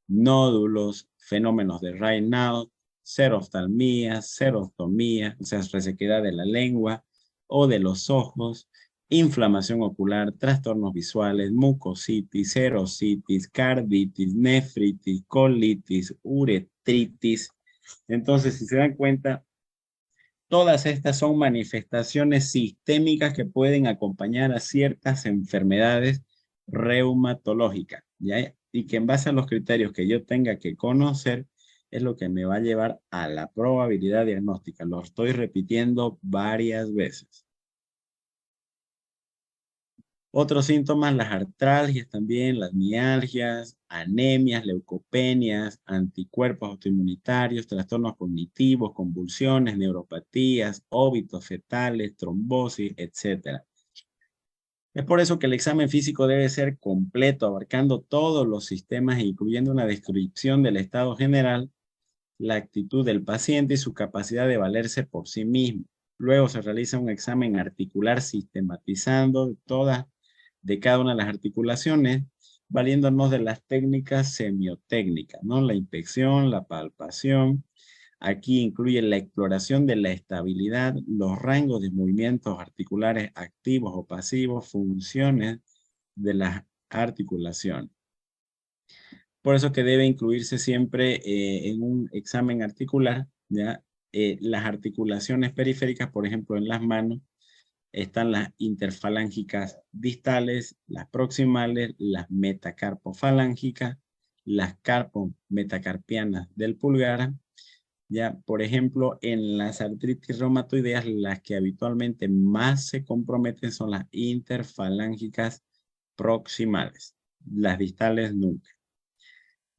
nódulos, fenómenos de Raynaud, seroftalmía, serostomía, o sea, resequedad de la lengua o de los ojos, inflamación ocular, trastornos visuales, mucositis, serositis, carditis, nefritis, colitis, uretritis. Entonces, si se dan cuenta, todas estas son manifestaciones sistémicas que pueden acompañar a ciertas enfermedades reumatológicas, ¿ya? Y que en base a los criterios que yo tenga que conocer es lo que me va a llevar a la probabilidad diagnóstica. Lo estoy repitiendo varias veces. Otros síntomas, las artralgias también, las mialgias, anemias, leucopenias, anticuerpos autoinmunitarios, trastornos cognitivos, convulsiones, neuropatías, óbitos fetales, trombosis, etc. Es por eso que el examen físico debe ser completo, abarcando todos los sistemas e incluyendo una descripción del estado general, la actitud del paciente y su capacidad de valerse por sí mismo. Luego se realiza un examen articular sistematizando de cada una de las articulaciones valiéndonos de las técnicas semiotécnicas, ¿no? La inspección, la palpación. Aquí incluye la exploración de la estabilidad, los rangos de movimientos articulares activos o pasivos, funciones de las articulaciones. Por eso que debe incluirse siempre en un examen articular, ¿ya? Las articulaciones periféricas, por ejemplo, en las manos, están las interfalángicas distales, las proximales, las metacarpofalángicas, las carpometacarpianas del pulgar. Ya, por ejemplo, en las artritis reumatoideas, las que habitualmente más se comprometen son las interfalángicas proximales, las distales nunca.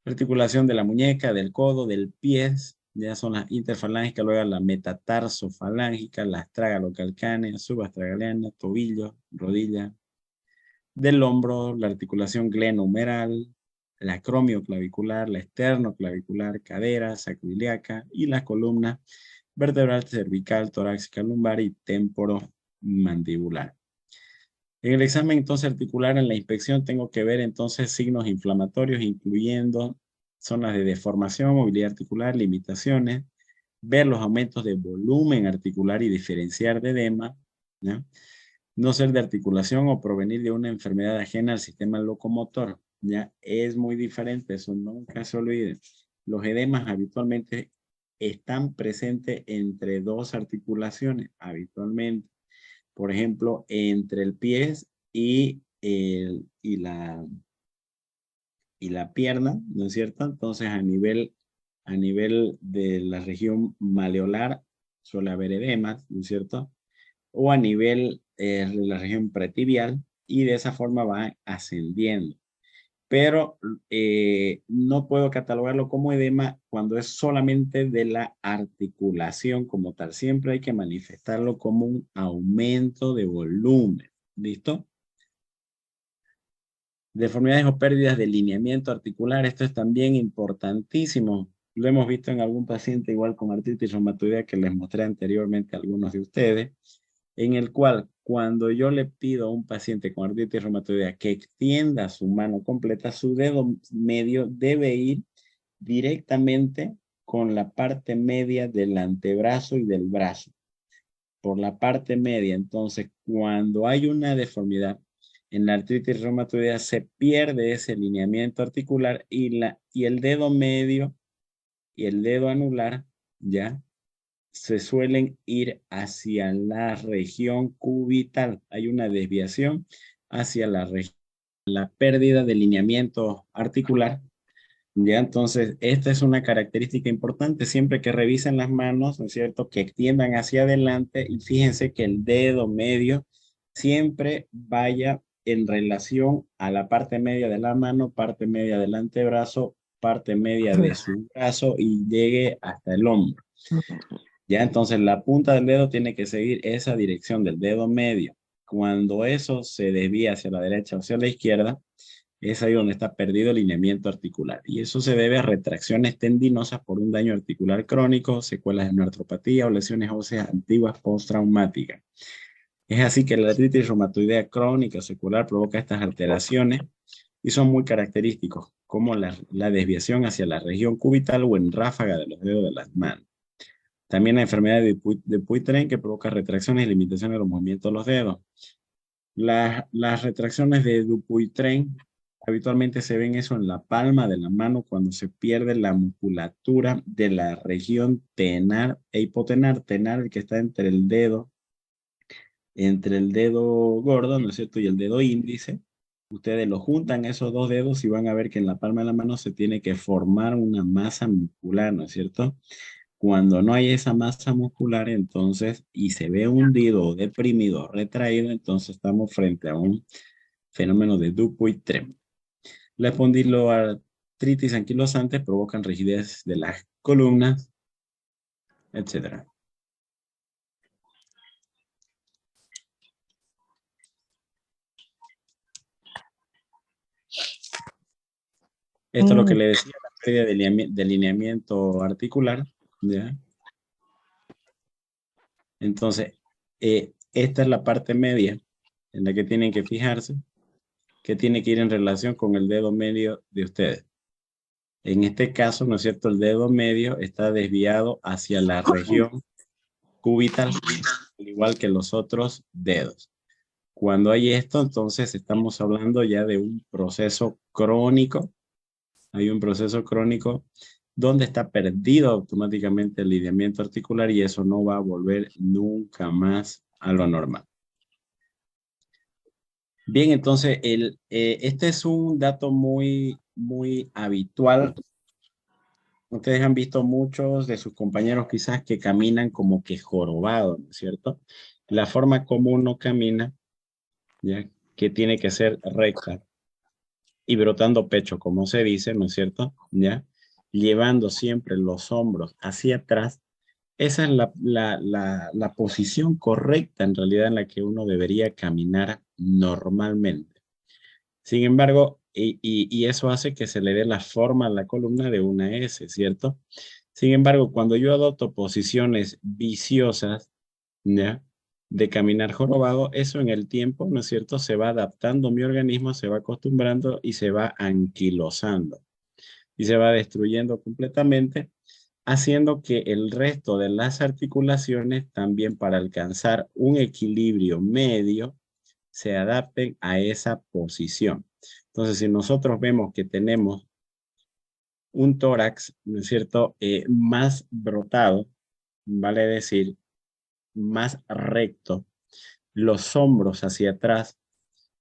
Articulación de la muñeca, del codo, del pie, ya son las interfalángicas, luego la metatarsofalángica, las astragalocalcáneas, subastragalianas, tobillo, rodilla. Del hombro, la articulación glenohumeral, la acromioclavicular, la esternoclavicular, cadera, sacroiliaca y la columna vertebral, cervical, torácica, lumbar y temporomandibular. En el examen entonces articular, en la inspección, tengo que ver entonces signos inflamatorios, incluyendo zonas de deformación, movilidad articular, limitaciones, ver los aumentos de volumen articular y diferenciar de edema, ¿ya? No ser de articulación o provenir de una enfermedad ajena al sistema locomotor, ¿ya? Es muy diferente, eso nunca se olvide. Los edemas habitualmente están presentes entre dos articulaciones, habitualmente. Por ejemplo, entre el pie y la pierna, ¿no es cierto? Entonces, a nivel de la región maleolar suele haber edemas, ¿no es cierto? O a nivel de la región pretibial, y de esa forma va ascendiendo. Pero no puedo catalogarlo como edema cuando es solamente de la articulación como tal. Siempre hay que manifestarlo como un aumento de volumen. ¿Listo? Deformidades o pérdidas de lineamiento articular. Esto es también importantísimo. Lo hemos visto en algún paciente igual con artritis reumatoidea que les mostré anteriormente a algunos de ustedes, en el cual cuando yo le pido a un paciente con artritis reumatoidea que extienda su mano completa, su dedo medio debe ir directamente con la parte media del antebrazo y del brazo. Por la parte media. Entonces, cuando hay una deformidad en la artritis reumatoidea, se pierde ese lineamiento articular y el dedo medio y el dedo anular, ¿ya? Se suelen ir hacia la región cubital. Hay una desviación hacia la pérdida de lineamiento articular. Ya, entonces, esta es una característica importante. Siempre que revisen las manos, ¿no es cierto? Que extiendan hacia adelante y fíjense que el dedo medio siempre vaya en relación a la parte media de la mano, parte media del antebrazo, parte media de su brazo y llegue hasta el hombro. Ya, entonces la punta del dedo tiene que seguir esa dirección del dedo medio. Cuando eso se desvía hacia la derecha o hacia la izquierda, es ahí donde está perdido el lineamiento articular. Y eso se debe a retracciones tendinosas por un daño articular crónico, secuelas de neurotropatía o lesiones óseas antiguas postraumáticas. Es así que la artritis reumatoidea crónica o secular provoca estas alteraciones y son muy característicos, como la desviación hacia la región cubital o en ráfaga de los dedos de las manos. También la enfermedad de Dupuytren, que provoca retracciones y limitaciones de los movimientos de los dedos. Las retracciones de Dupuytren habitualmente se ven eso en la palma de la mano cuando se pierde la musculatura de la región tenar e hipotenar. Tenar, el que está entre el dedo gordo, ¿no es cierto? Y el dedo índice. Ustedes lo juntan esos dos dedos y van a ver que en la palma de la mano se tiene que formar una masa muscular, ¿no es cierto? Cuando no hay esa masa muscular, entonces, y se ve hundido, deprimido, retraído, entonces estamos frente a un fenómeno de Dupuytren. La espondiloartritis anquilosante provocan rigidez de las columnas, etc. Esto es lo que le decía, la pérdida de lineamiento articular, ¿ya? Entonces, esta es la parte media en la que tienen que fijarse. que tiene que ir en relación con el dedo medio de ustedes. En este caso, ¿no es cierto? El dedo medio está desviado hacia la región cubital, al igual que los otros dedos. Cuando hay esto, entonces estamos hablando ya de un proceso crónico. Hay un proceso crónico donde está perdido automáticamente el lineamiento articular y eso no va a volver nunca más a lo normal. Bien, entonces este es un dato muy habitual. Ustedes han visto muchos de sus compañeros quizás que caminan como que jorobados, ¿no es cierto? La forma como uno camina, ¿ya? Que tiene que ser recta y brotando pecho, como se dice, ¿no es cierto? ¿Ya? Llevando siempre los hombros hacia atrás. Esa es la posición correcta en realidad en la que uno debería caminar normalmente. Sin embargo, y eso hace que se le dé la forma a la columna de una S, ¿cierto? Sin embargo, cuando yo adopto posiciones viciosas, ¿ya? De caminar jorobado, eso en el tiempo, ¿no es cierto? Se va adaptando mi organismo, se va acostumbrando y se va anquilosando y se va destruyendo completamente, haciendo que el resto de las articulaciones también para alcanzar un equilibrio medio se adapten a esa posición. Entonces, si nosotros vemos que tenemos un tórax, ¿no es cierto?, más brotado, vale decir, más recto, los hombros hacia atrás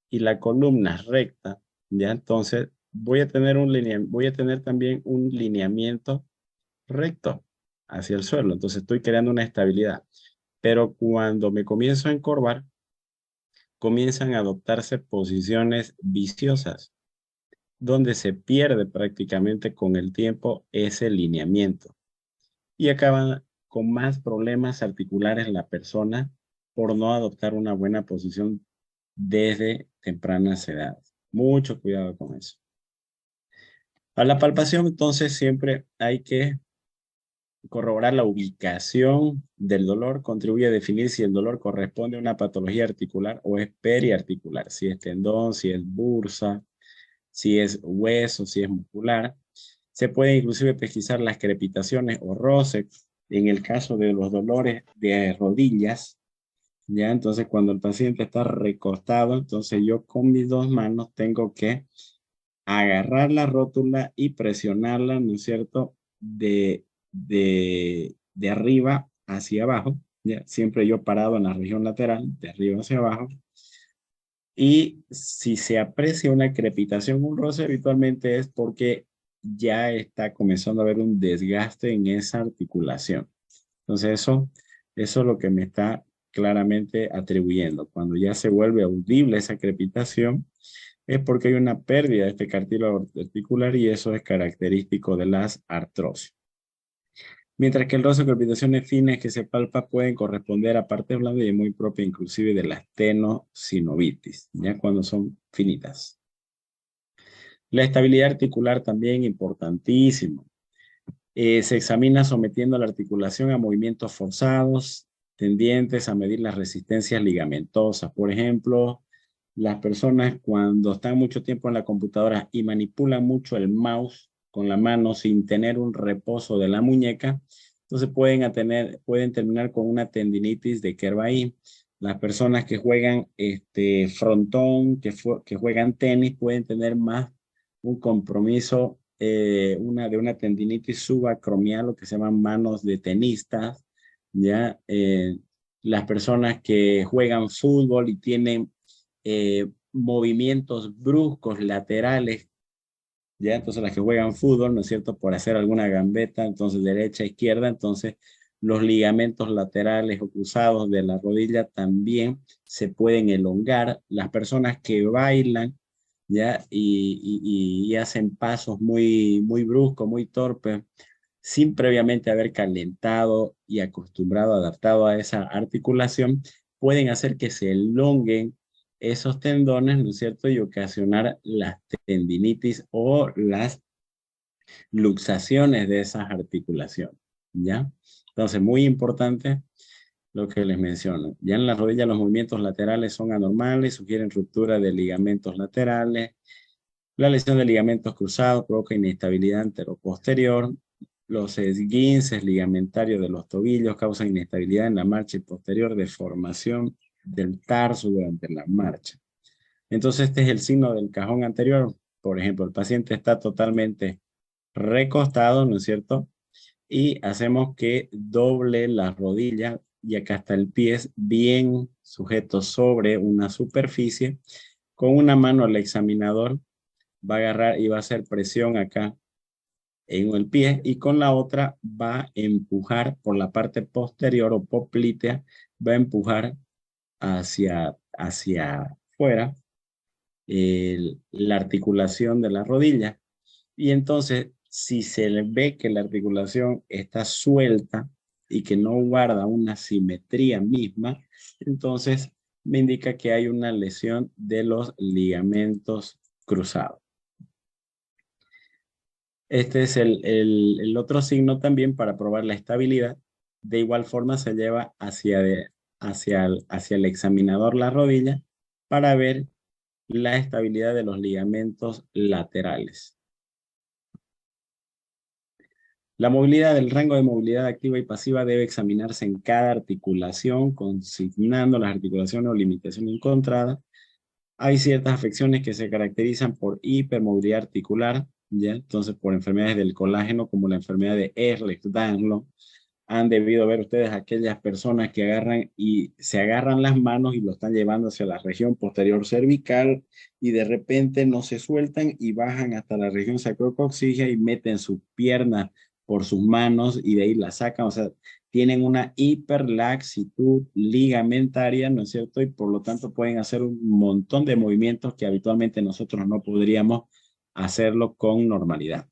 y la columna recta, ya entonces voy a tener también un lineamiento recto hacia el suelo. Entonces estoy creando una estabilidad. Pero cuando me comienzo a encorvar, comienzan a adoptarse posiciones viciosas, donde se pierde prácticamente con el tiempo ese lineamiento y acaban con más problemas articulares la persona por no adoptar una buena posición desde tempranas edades. Mucho cuidado con eso. A la palpación, entonces, siempre hay que corroborar la ubicación del dolor, contribuye a definir si el dolor corresponde a una patología articular o es periarticular, si es tendón, si es bursa, si es hueso, si es muscular. Se puede inclusive pesquisar las crepitaciones o roces en el caso de los dolores de rodillas. Ya, entonces cuando el paciente está recostado, entonces yo con mis dos manos tengo que agarrar la rótula y presionarla, ¿no es cierto? De arriba hacia abajo, ¿ya? Siempre yo parado en la región lateral, de arriba hacia abajo. Y si se aprecia una crepitación, un roce, habitualmente es porque ya está comenzando a haber un desgaste en esa articulación. Entonces eso es lo que me está claramente atribuyendo. Cuando ya se vuelve audible esa crepitación, es porque hay una pérdida de este cartílago articular y eso es característico de las artrosis. Mientras que el roce de crepitaciones finas que se palpa pueden corresponder a partes blandas y muy propia inclusive de la estenosinovitis, ya cuando son finitas. La estabilidad articular también importantísimo. Se examina sometiendo la articulación a movimientos forzados, tendientes a medir las resistencias ligamentosas. Por ejemplo, las personas cuando están mucho tiempo en la computadora y manipulan mucho el mouse con la mano sin tener un reposo de la muñeca, entonces pueden terminar con una tendinitis de Kervain. Las personas que juegan frontón, que juegan tenis, pueden tener más un compromiso de una tendinitis subacromial, lo que se llaman manos de tenistas, ¿ya? Las personas que juegan fútbol y tienen movimientos bruscos laterales, ¿ya? Entonces las que juegan fútbol, ¿no es cierto? Por hacer alguna gambeta, entonces derecha, izquierda, entonces los ligamentos laterales o cruzados de la rodilla también se pueden elongar. Las personas que bailan, ¿ya? Y hacen pasos muy bruscos, muy torpes, sin previamente haber calentado y acostumbrado, adaptado a esa articulación, pueden hacer que se elonguen esos tendones, ¿no es cierto? Y ocasionar las tendinitis o las luxaciones de esas articulaciones, ¿ya? Entonces, muy importante lo que les menciono. Ya en la rodilla los movimientos laterales son anormales, sugieren ruptura de ligamentos laterales. La lesión de ligamentos cruzados provoca inestabilidad anteroposterior. Los esguinces ligamentarios de los tobillos causan inestabilidad en la marcha y posterior deformación del tarso durante la marcha. Entonces este es el signo del cajón anterior. Por ejemplo, el paciente está totalmente recostado, ¿no es cierto? Y hacemos que doble la rodilla y acá está el pie bien sujeto sobre una superficie. Con una mano el examinador va a agarrar y va a hacer presión acá en el pie y con la otra va a empujar por la parte posterior o poplitea, va a empujar hacia afuera la articulación de la rodilla. Y entonces, si se le ve que la articulación está suelta y que no guarda una simetría misma, entonces me indica que hay una lesión de los ligamentos cruzados. Este es el otro signo también para probar la estabilidad. De igual forma se lleva hacia el examinador la rodilla para ver la estabilidad de los ligamentos laterales. La movilidad del rango de movilidad activa y pasiva debe examinarse en cada articulación, consignando las articulaciones o limitaciones encontradas. Hay ciertas afecciones que se caracterizan por hipermovilidad articular, ¿ya? Entonces, por enfermedades del colágeno, como la enfermedad de Ehlers-Danlos, han debido ver ustedes aquellas personas que agarran y se agarran las manos y lo están llevando hacia la región posterior cervical y de repente no se sueltan y bajan hasta la región sacrococcígea y meten sus piernas por sus manos y de ahí la sacan, o sea, tienen una hiperlaxitud ligamentaria, ¿no es cierto? Y por lo tanto pueden hacer un montón de movimientos que habitualmente nosotros no podríamos hacerlo con normalidad.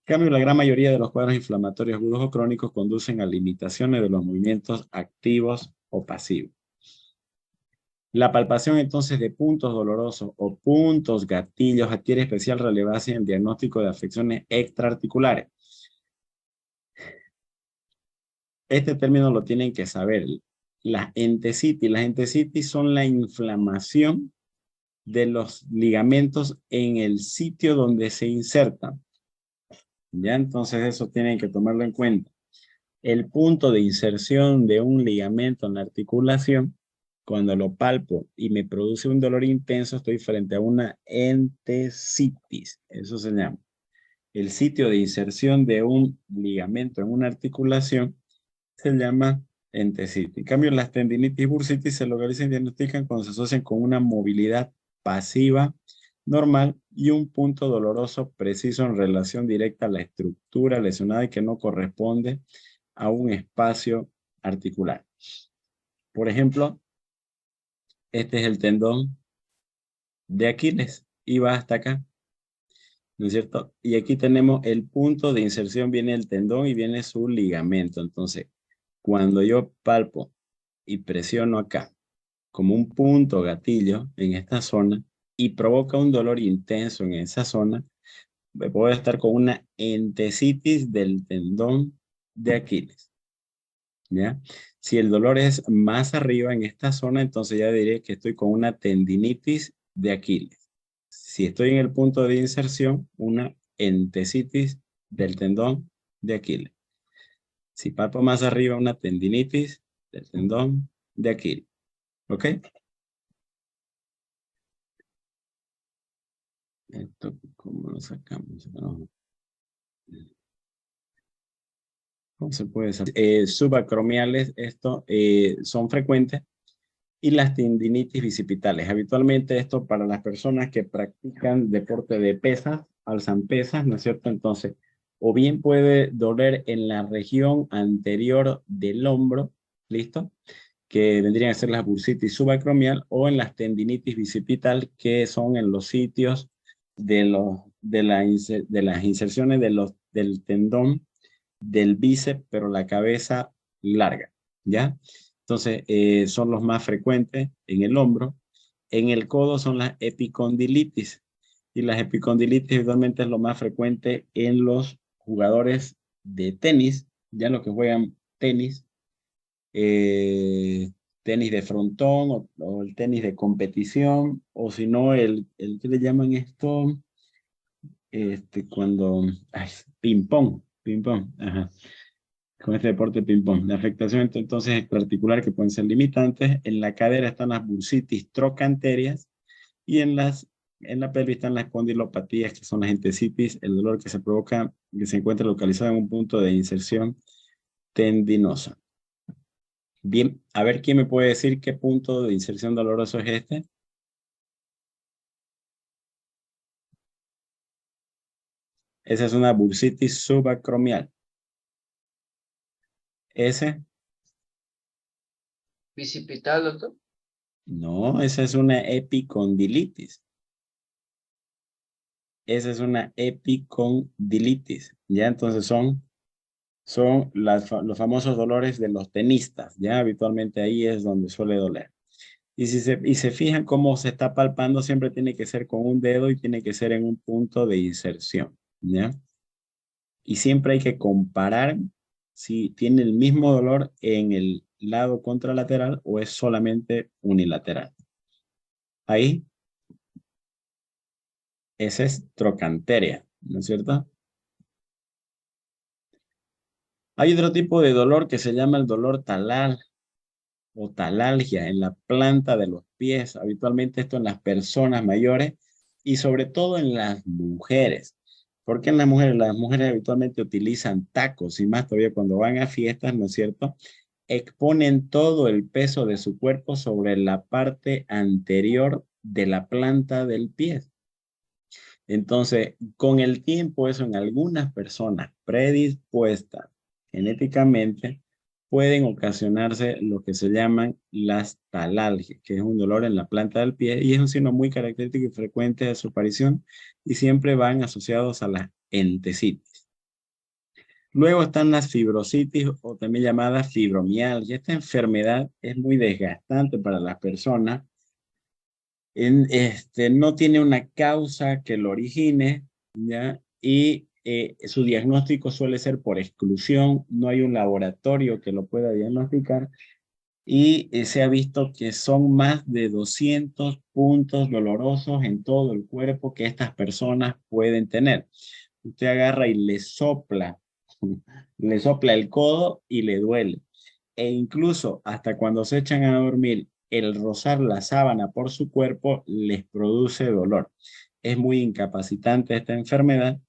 En cambio, la gran mayoría de los cuadros inflamatorios agudos o crónicos conducen a limitaciones de los movimientos activos o pasivos. La palpación entonces de puntos dolorosos o puntos gatillos adquiere especial relevancia en el diagnóstico de afecciones extraarticulares. Este término lo tienen que saber. Las entesitis son la inflamación de los ligamentos en el sitio donde se insertan. Ya, entonces eso tienen que tomarlo en cuenta. El punto de inserción de un ligamento en la articulación, cuando lo palpo y me produce un dolor intenso, estoy frente a una entesitis. Eso se llama. El sitio de inserción de un ligamento en una articulación se llama entesitis. En cambio, las tendinitis y bursitis se localizan y diagnostican cuando se asocian con una movilidad pasiva normal y un punto doloroso preciso en relación directa a la estructura lesionada y que no corresponde a un espacio articular. Por ejemplo, este es el tendón de Aquiles y va hasta acá, ¿no es cierto? Y aquí tenemos el punto de inserción, viene el tendón y viene su ligamento. Entonces, cuando yo palpo y presiono acá como un punto gatillo en esta zona y provoca un dolor intenso en esa zona, me puedo estar con una entesitis del tendón de Aquiles. ¿Ya? Si el dolor es más arriba en esta zona, entonces ya diré que estoy con una tendinitis de Aquiles. Si estoy en el punto de inserción, una entesitis del tendón de Aquiles. Si palpo más arriba, una tendinitis del tendón de Aquiles. ¿Ok? Esto, ¿cómo lo sacamos? No. ¿Cómo se puede saber? Subacromiales, esto son frecuentes. Y las tendinitis bicipitales. Habitualmente esto para las personas que practican deporte de pesas, alzan pesas, ¿no es cierto? Entonces, o bien puede doler en la región anterior del hombro, ¿listo? Que vendrían a ser las bursitis subacromial, o en las tendinitis bicipital, que son en los sitios de las inserciones del tendón del bíceps, pero la cabeza larga, ¿ya? Entonces, son los más frecuentes en el hombro. En el codo son las epicondilitis. Y las epicondilitis realmente es lo más frecuente en los jugadores de tenis, ya los que juegan tenis, tenis de frontón o el tenis de competición, o si no, ¿qué le llaman esto? Cuando, ay, ping pong, ajá, con este deporte ping pong. La afectación entonces es articular que pueden ser limitantes. En la cadera están las bursitis trocanterias y en la pelvis están las condilopatías, que son las entesitis, el dolor que se provoca, que se encuentra localizado en un punto de inserción tendinosa. Bien, a ver quién me puede decir qué punto de inserción doloroso es este. Esa es una bursitis subacromial. Ese, Bicipital, doctor. no, esa es una epicondilitis. Esa es una epicondilitis. Ya, entonces son los famosos dolores de los tenistas. Ya, habitualmente ahí es donde suele doler. Y y se fijan cómo se está palpando, siempre tiene que ser con un dedo y tiene que ser en un punto de inserción. ¿Ya? Y siempre hay que comparar si tiene el mismo dolor en el lado contralateral o es solamente unilateral. Ahí, esa es trocanteria, ¿no es cierto? Hay otro tipo de dolor que se llama el dolor talar o talalgia en la planta de los pies. Habitualmente esto en las personas mayores y sobre todo en las mujeres. ¿Por qué en las mujeres? Las mujeres habitualmente utilizan tacos y más todavía cuando van a fiestas, ¿no es cierto? Exponen todo el peso de su cuerpo sobre la parte anterior de la planta del pie. Entonces, con el tiempo, eso en algunas personas predispuestas genéticamente pueden ocasionarse lo que se llaman las talalgias, que es un dolor en la planta del pie y es un signo muy característico y frecuente de su aparición y siempre van asociados a las entesitis. Luego están las fibrositis o también llamadas fibromialgia. Esta enfermedad es muy desgastante para las personas. No tiene una causa que lo origine, ¿ya? Y su diagnóstico suele ser por exclusión. No hay un laboratorio que lo pueda diagnosticar. Y se ha visto que son más de 200 puntos dolorosos en todo el cuerpo que estas personas pueden tener. Usted agarra y le sopla el codo y le duele. E incluso hasta cuando se echan a dormir, el rozar la sábana por su cuerpo les produce dolor. Es muy incapacitante esta enfermedad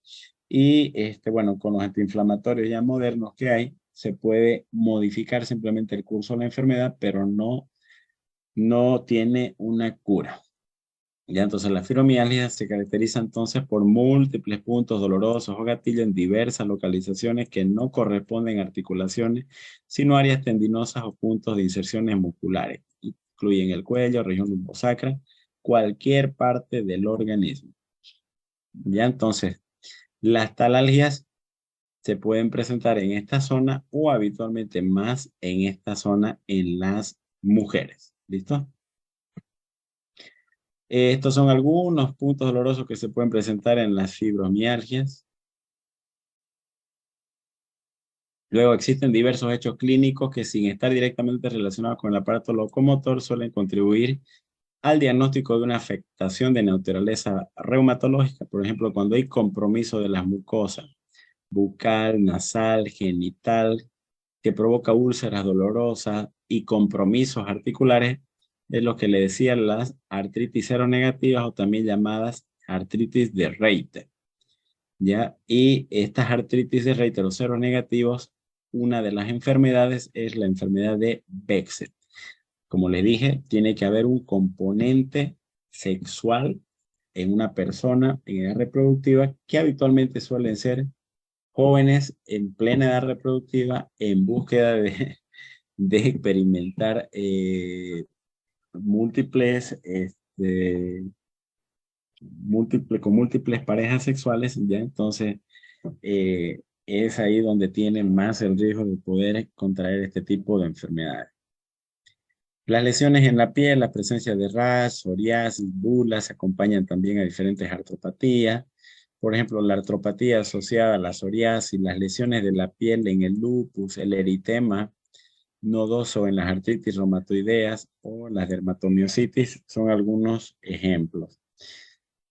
y bueno, con los antiinflamatorios ya modernos que hay, se puede modificar simplemente el curso de la enfermedad, pero no tiene una cura. Ya, entonces la fibromialgia se caracteriza entonces por múltiples puntos dolorosos o gatillos en diversas localizaciones que no corresponden a articulaciones, sino áreas tendinosas o puntos de inserciones musculares. Incluyen el cuello, región lumbosacra, cualquier parte del organismo. Ya, entonces, las talalgias se pueden presentar en esta zona o habitualmente más en esta zona en las mujeres. ¿Listo? Estos son algunos puntos dolorosos que se pueden presentar en las fibromialgias. Luego existen diversos hechos clínicos que sin estar directamente relacionados con el aparato locomotor suelen contribuir al diagnóstico de una afectación de naturaleza reumatológica. Por ejemplo, cuando hay compromiso de las mucosas bucal, nasal, genital, que provoca úlceras dolorosas y compromisos articulares, es lo que le decían las artritis seronegativas o también llamadas artritis de Reiter. ¿Ya? Y estas artritis de Reiter o seronegativos, una de las enfermedades es la enfermedad de Behçet. Como les dije, tiene que haber un componente sexual en una persona en edad reproductiva que habitualmente suelen ser jóvenes en plena edad reproductiva en búsqueda de experimentar múltiples, con múltiples parejas sexuales, ¿ya? Entonces, es ahí donde tienen más el riesgo de poder contraer este tipo de enfermedades. Las lesiones en la piel, la presencia de rash, psoriasis, bulas, acompañan también a diferentes artropatías. Por ejemplo, la artropatía asociada a la psoriasis, las lesiones de la piel en el lupus, el eritema, nodoso en las artritis reumatoideas o las dermatomiositis son algunos ejemplos.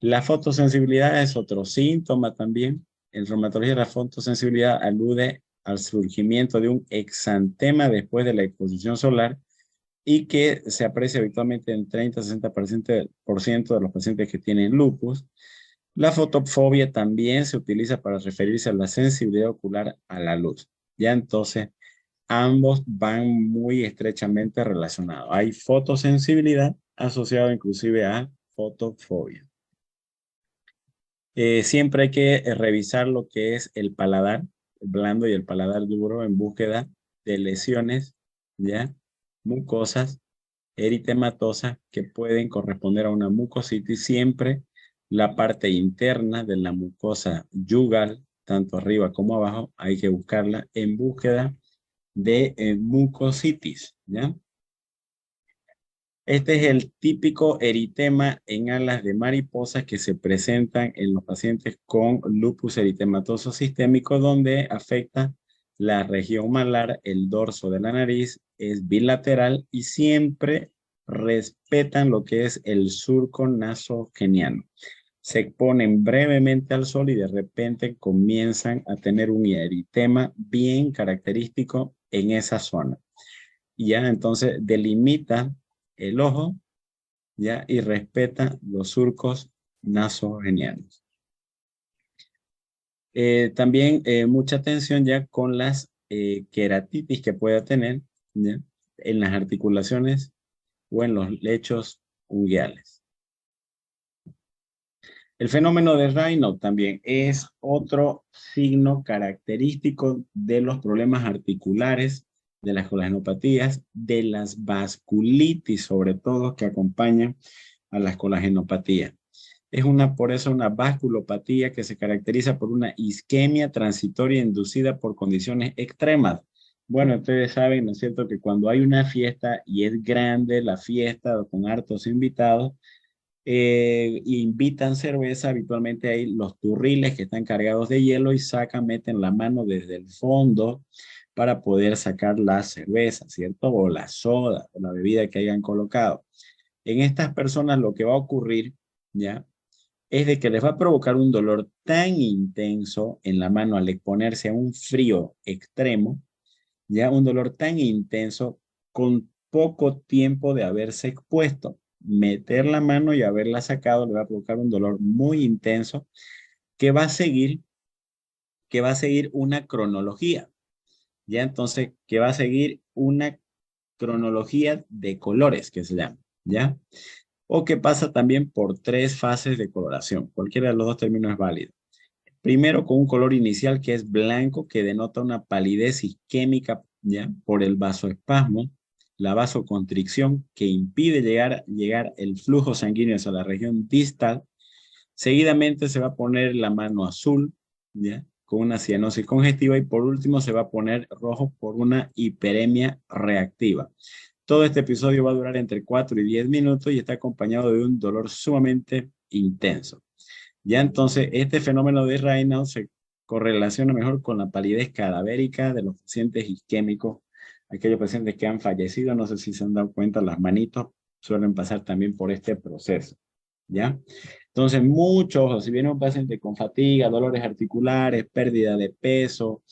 La fotosensibilidad es otro síntoma también. En reumatología, la fotosensibilidad alude al surgimiento de un exantema después de la exposición solar y que se aprecia habitualmente en 30-60% de los pacientes que tienen lupus. La fotofobia también se utiliza para referirse a la sensibilidad ocular a la luz. Ya entonces, ambos van muy estrechamente relacionados. Hay fotosensibilidad asociada inclusive a fotofobia. Siempre hay que revisar lo que es el paladar blando y el paladar duro en búsqueda de lesiones, ¿ya? Mucosas, eritematosas que pueden corresponder a una mucositis. Siempre la parte interna de la mucosa yugal, tanto arriba como abajo, hay que buscarla en búsqueda de mucositis, ¿ya? Este es el típico eritema en alas de mariposa que se presentan en los pacientes con lupus eritematoso sistémico, donde afecta la región malar, el dorso de la nariz, es bilateral y siempre respetan lo que es el surco nasogeniano. Se exponen brevemente al sol y de repente comienzan a tener un eritema bien característico en esa zona. Y ya entonces delimita el ojo, ya, y respeta los surcos nasogenianos. También mucha atención ya con las queratitis que pueda tener, ¿ya?, en las articulaciones o en los lechos unguiales. El fenómeno de Raynaud también es otro signo característico de los problemas articulares, de las colagenopatías, de las vasculitis, sobre todo, que acompañan a las colagenopatías. Es por eso una vasculopatía que se caracteriza por una isquemia transitoria inducida por condiciones extremas. Bueno, ustedes saben, ¿no es cierto?, que cuando hay una fiesta y es grande la fiesta con hartos invitados, invitan cerveza, habitualmente hay los turriles que están cargados de hielo y meten la mano desde el fondo para poder sacar la cerveza, ¿cierto? O la soda, o la bebida que hayan colocado. En estas personas lo que va a ocurrir, ¿ya?, es de que les va a provocar un dolor tan intenso en la mano al exponerse a un frío extremo, ya, un dolor tan intenso con poco tiempo de haberse expuesto. Meter la mano y haberla sacado le va a provocar un dolor muy intenso que va a seguir una cronología. Ya entonces, que va a seguir una cronología de colores que se llama, ¿ya? O que pasa también por 3 fases de coloración. Cualquiera de los 2 términos es válido. Primero, con un color inicial que es blanco, que denota una palidez isquémica, ¿ya?, por el vasoespasmo, la vasoconstricción, que impide llegar el flujo sanguíneo hacia la región distal. Seguidamente se va a poner la mano azul, ¿ya?, con una cianosis congestiva, y por último se va a poner rojo por una hiperemia reactiva. Todo este episodio va a durar entre 4 y 10 minutos y está acompañado de un dolor sumamente intenso. Ya entonces, este fenómeno de Raynaud se correlaciona mejor con la palidez cadavérica de los pacientes isquémicos, aquellos pacientes que han fallecido. No sé si se han dado cuenta, las manitos suelen pasar también por este proceso, ¿ya? Entonces, mucho ojo, si viene un paciente con fatiga, dolores articulares, pérdida de peso,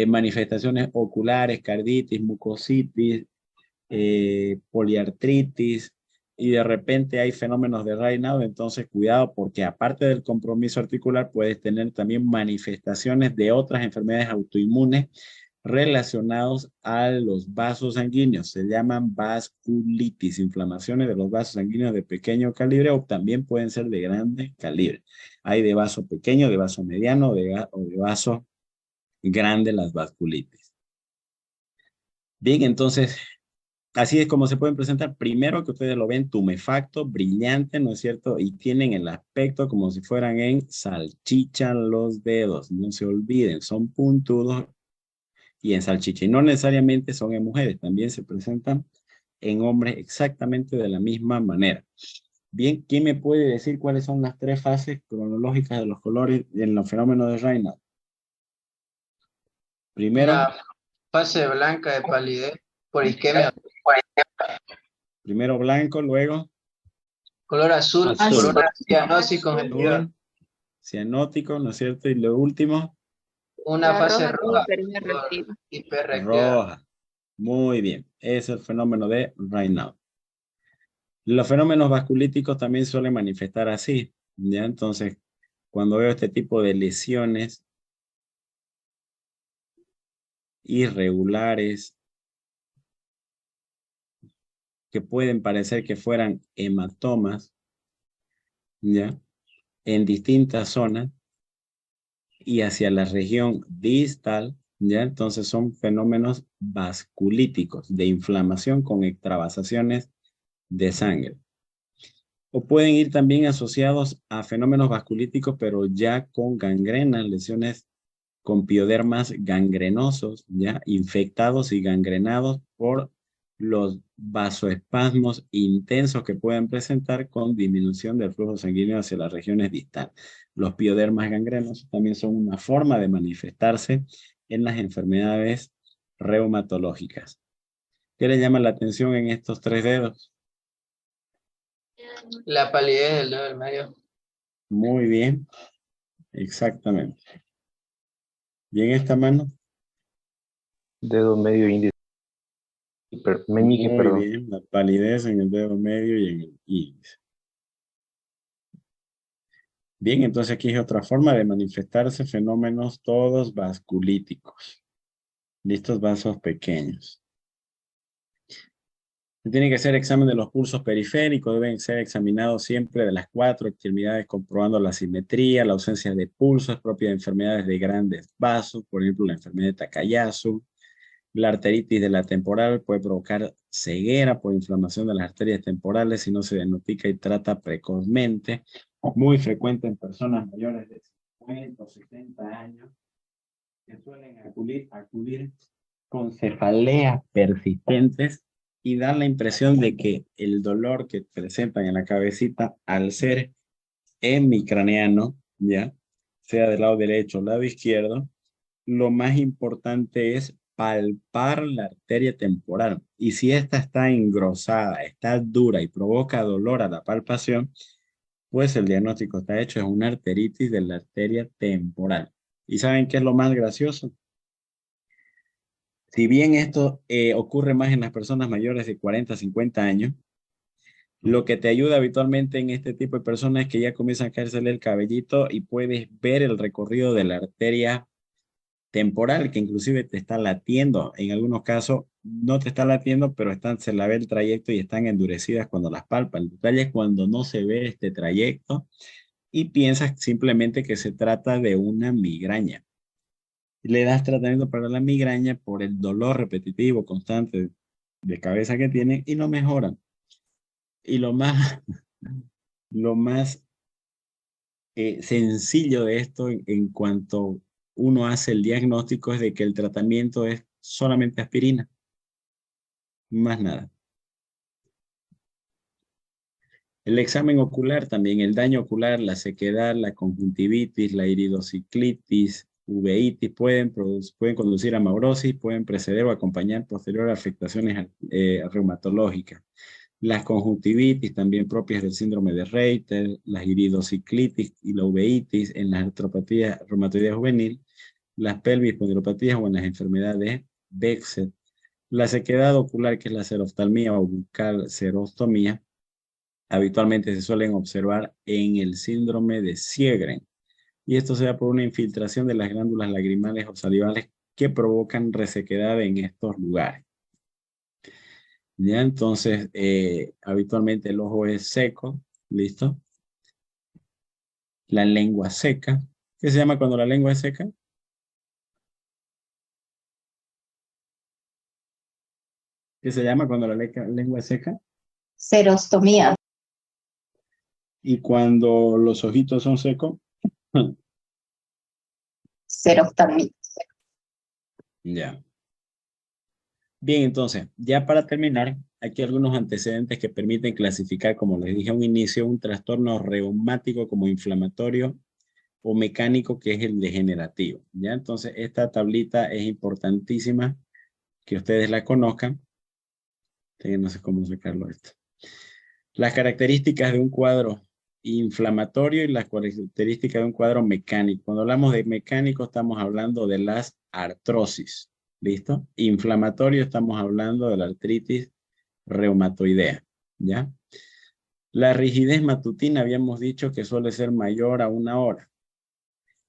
manifestaciones oculares, carditis, mucositis, poliartritis, y de repente hay fenómenos de Raynaud, entonces cuidado, porque aparte del compromiso articular puedes tener también manifestaciones de otras enfermedades autoinmunes relacionados a los vasos sanguíneos. Se llaman vasculitis, inflamaciones de los vasos sanguíneos de pequeño calibre, o también pueden ser de grande calibre. Hay de vaso pequeño, de vaso mediano o de vaso grande las vasculitis. Bien, entonces, así es como se pueden presentar. Primero, que ustedes lo ven tumefacto, brillante, ¿no es cierto? Y tienen el aspecto como si fueran en salchicha los dedos. No se olviden, son puntudos y en salchicha. Y no necesariamente son en mujeres, también se presentan en hombres exactamente de la misma manera. Bien, ¿quién me puede decir cuáles son las 3 fases cronológicas de los colores en los fenómenos de Raynaud? Primero, La fase blanca de palidez por isquemia. Primero blanco, luego Color azul, Azul. color cianosis congestiva. azul, cianótico, ¿no es cierto? Y lo último, Una La fase roja con roja, hiperreactiva. hiperreactividad. roja. Muy bien. Ese es el fenómeno de Raynaud. Los fenómenos vasculíticos también suelen manifestar así, ¿ya? Entonces, cuando veo este tipo de lesiones irregulares que pueden parecer que fueran hematomas, ¿ya? En distintas zonas y hacia la región distal, ¿ya? Entonces son fenómenos vasculíticos de inflamación con extravasaciones de sangre. O pueden ir también asociados a fenómenos vasculíticos, pero ya con gangrena, lesiones con piodermas gangrenosos, ya infectados y gangrenados por los vasoespasmos intensos que pueden presentar con disminución del flujo sanguíneo hacia las regiones distales. Los piodermas gangrenosos también son una forma de manifestarse en las enfermedades reumatológicas. ¿Qué le llama la atención en estos 3 dedos? La palidez del dedo del medio. Muy bien, exactamente. ¿Y en esta mano? Dedo medio índice. Meñique, Muy perdón. bien, la palidez en el dedo medio y en el índice. Bien, entonces aquí es otra forma de manifestarse fenómenos todos vasculíticos. Listos vasos pequeños. Se tiene que hacer examen de los pulsos periféricos, deben ser examinados siempre de las 4 extremidades comprobando la simetría, la ausencia de pulsos propia de enfermedades de grandes vasos, por ejemplo la enfermedad de Takayasu. La arteritis de la temporal puede provocar ceguera por inflamación de las arterias temporales si no se diagnostica y trata precozmente. Muy frecuente en personas mayores de 50 o 60 años que suelen acudir con cefaleas persistentes y dan la impresión de que el dolor que presentan en la cabecita al ser hemicraneano, ya sea del lado derecho o lado izquierdo, lo más importante es palpar la arteria temporal. Y si esta está engrosada, está dura y provoca dolor a la palpación, pues el diagnóstico está hecho, es una arteritis de la arteria temporal. ¿Y saben qué es lo más gracioso? Si bien esto ocurre más en las personas mayores de 40 a 50 años, lo que te ayuda habitualmente en este tipo de personas es que ya comienza a caérsele el cabellito y puedes ver el recorrido de la arteria temporal, que inclusive te está latiendo. En algunos casos no te está latiendo, pero se la ve el trayecto y están endurecidas cuando las palpas. El detalle es cuando no se ve este trayecto y piensas simplemente que se trata de una migraña. Le das tratamiento para la migraña por el dolor repetitivo, constante de cabeza que tienen y no mejoran. Y lo más sencillo de esto en cuanto uno hace el diagnóstico es de que el tratamiento es solamente aspirina, más nada. El examen ocular también, el daño ocular, la sequedad, la conjuntivitis, la iridociclitis, uveitis pueden conducir a maurosis, pueden preceder o acompañar posterior a afectaciones reumatológicas. Las conjuntivitis también propias del síndrome de Reiter, las iridociclitis y la uveitis en las artropatías reumatoideas juvenil, las pelvis pondilopatías o en las enfermedades de Behçet. La sequedad ocular, que es la xeroftalmía o bucal xerostomía, habitualmente se suelen observar en el síndrome de Sjögren. Y esto se da por una infiltración de las glándulas lagrimales o salivales que provocan resequedad en estos lugares. Ya, entonces, habitualmente el ojo es seco, ¿listo? La lengua seca. ¿Qué se llama cuando la lengua es seca? ¿Qué se llama cuando la lengua es seca? Serostomía. Y cuando los ojitos son secos. Seroftalmía. Ya. Bien, entonces, ya para terminar, aquí algunos antecedentes que permiten clasificar, como les dije a un inicio, un trastorno reumático como inflamatorio o mecánico, que es el degenerativo. ¿Ya? Entonces, esta tablita es importantísima que ustedes la conozcan, Que no sé cómo sacarlo esto. Las características de un cuadro inflamatorio y las características de un cuadro mecánico. Cuando hablamos de mecánico estamos hablando de las artrosis. ¿Listo? Inflamatorio estamos hablando de la artritis reumatoidea. ¿Ya? La rigidez matutina habíamos dicho que suele ser mayor a 1 hora.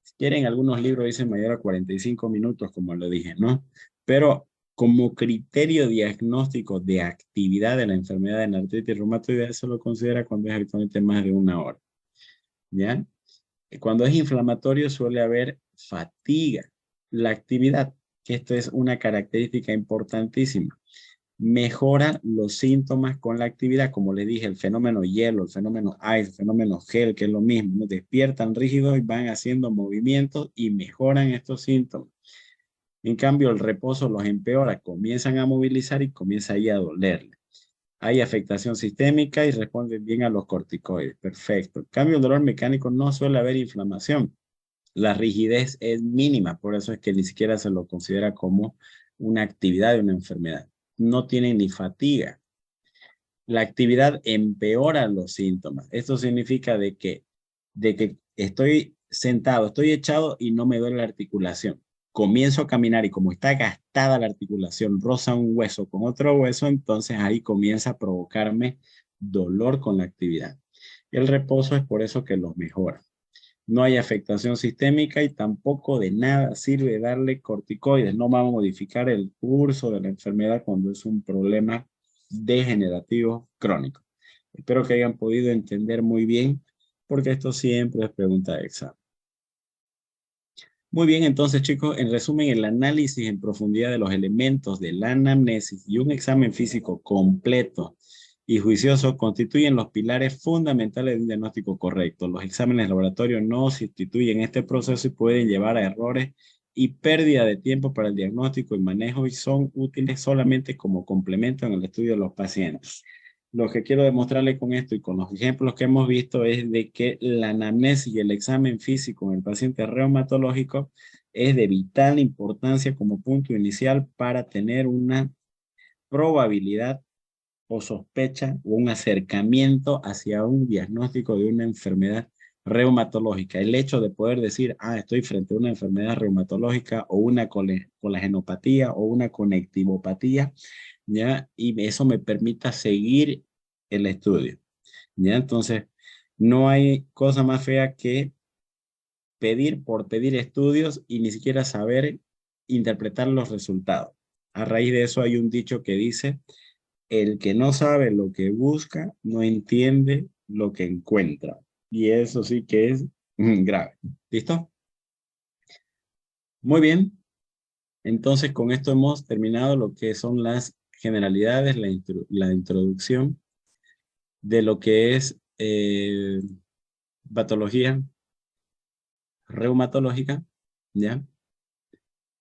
Si quieren, algunos libros dicen mayor a 45 minutos, como lo dije, ¿no? Pero como criterio diagnóstico de actividad de la enfermedad de la artritis reumatoidea, se lo considera cuando es habitualmente más de 1 hora. ¿Ya? Cuando es inflamatorio suele haber fatiga. La actividad, que esto es una característica importantísima, mejora los síntomas con la actividad, como les dije, el fenómeno hielo, el fenómeno ice, el fenómeno gel, que es lo mismo, ¿no? Despiertan rígidos y van haciendo movimientos y mejoran estos síntomas. En cambio, el reposo los empeora, comienzan a movilizar y comienza ahí a dolerle. Hay afectación sistémica y responden bien a los corticoides. Perfecto. En cambio, el dolor mecánico no suele haber inflamación. La rigidez es mínima, por eso es que ni siquiera se lo considera como una actividad de una enfermedad. No tienen ni fatiga. La actividad empeora los síntomas. Esto significa de que estoy sentado, estoy echado y no me duele la articulación. Comienzo a caminar y como está gastada la articulación, roza un hueso con otro hueso, entonces ahí comienza a provocarme dolor con la actividad. El reposo es por eso que los mejora. No hay afectación sistémica y tampoco de nada sirve darle corticoides. No va a modificar el curso de la enfermedad cuando es un problema degenerativo crónico. Espero que hayan podido entender muy bien, porque esto siempre es pregunta de examen. Muy bien, entonces chicos, en resumen, el análisis en profundidad de los elementos de la anamnesis y un examen físico completo y juicioso constituyen los pilares fundamentales de un diagnóstico correcto. Los exámenes de laboratorio no sustituyen este proceso y pueden llevar a errores y pérdida de tiempo para el diagnóstico y manejo y son útiles solamente como complemento en el estudio de los pacientes. Lo que quiero demostrarle con esto y con los ejemplos que hemos visto es de que la anamnesis y el examen físico en el paciente reumatológico es de vital importancia como punto inicial para tener una probabilidad o sospecha o un acercamiento hacia un diagnóstico de una enfermedad reumatológica. El hecho de poder decir, estoy frente a una enfermedad reumatológica o una colagenopatía o una conectivopatía, ¿ya? Y eso me permita seguir el estudio, ¿ya? Entonces, no hay cosa más fea que pedir por pedir estudios y ni siquiera saber interpretar los resultados. A raíz de eso hay un dicho que dice, el que no sabe lo que busca, no entiende lo que encuentra. Y eso sí que es grave. ¿Listo? Muy bien. Entonces, con esto hemos terminado lo que son las generalidades, la introducción de lo que es patología reumatológica, ¿ya?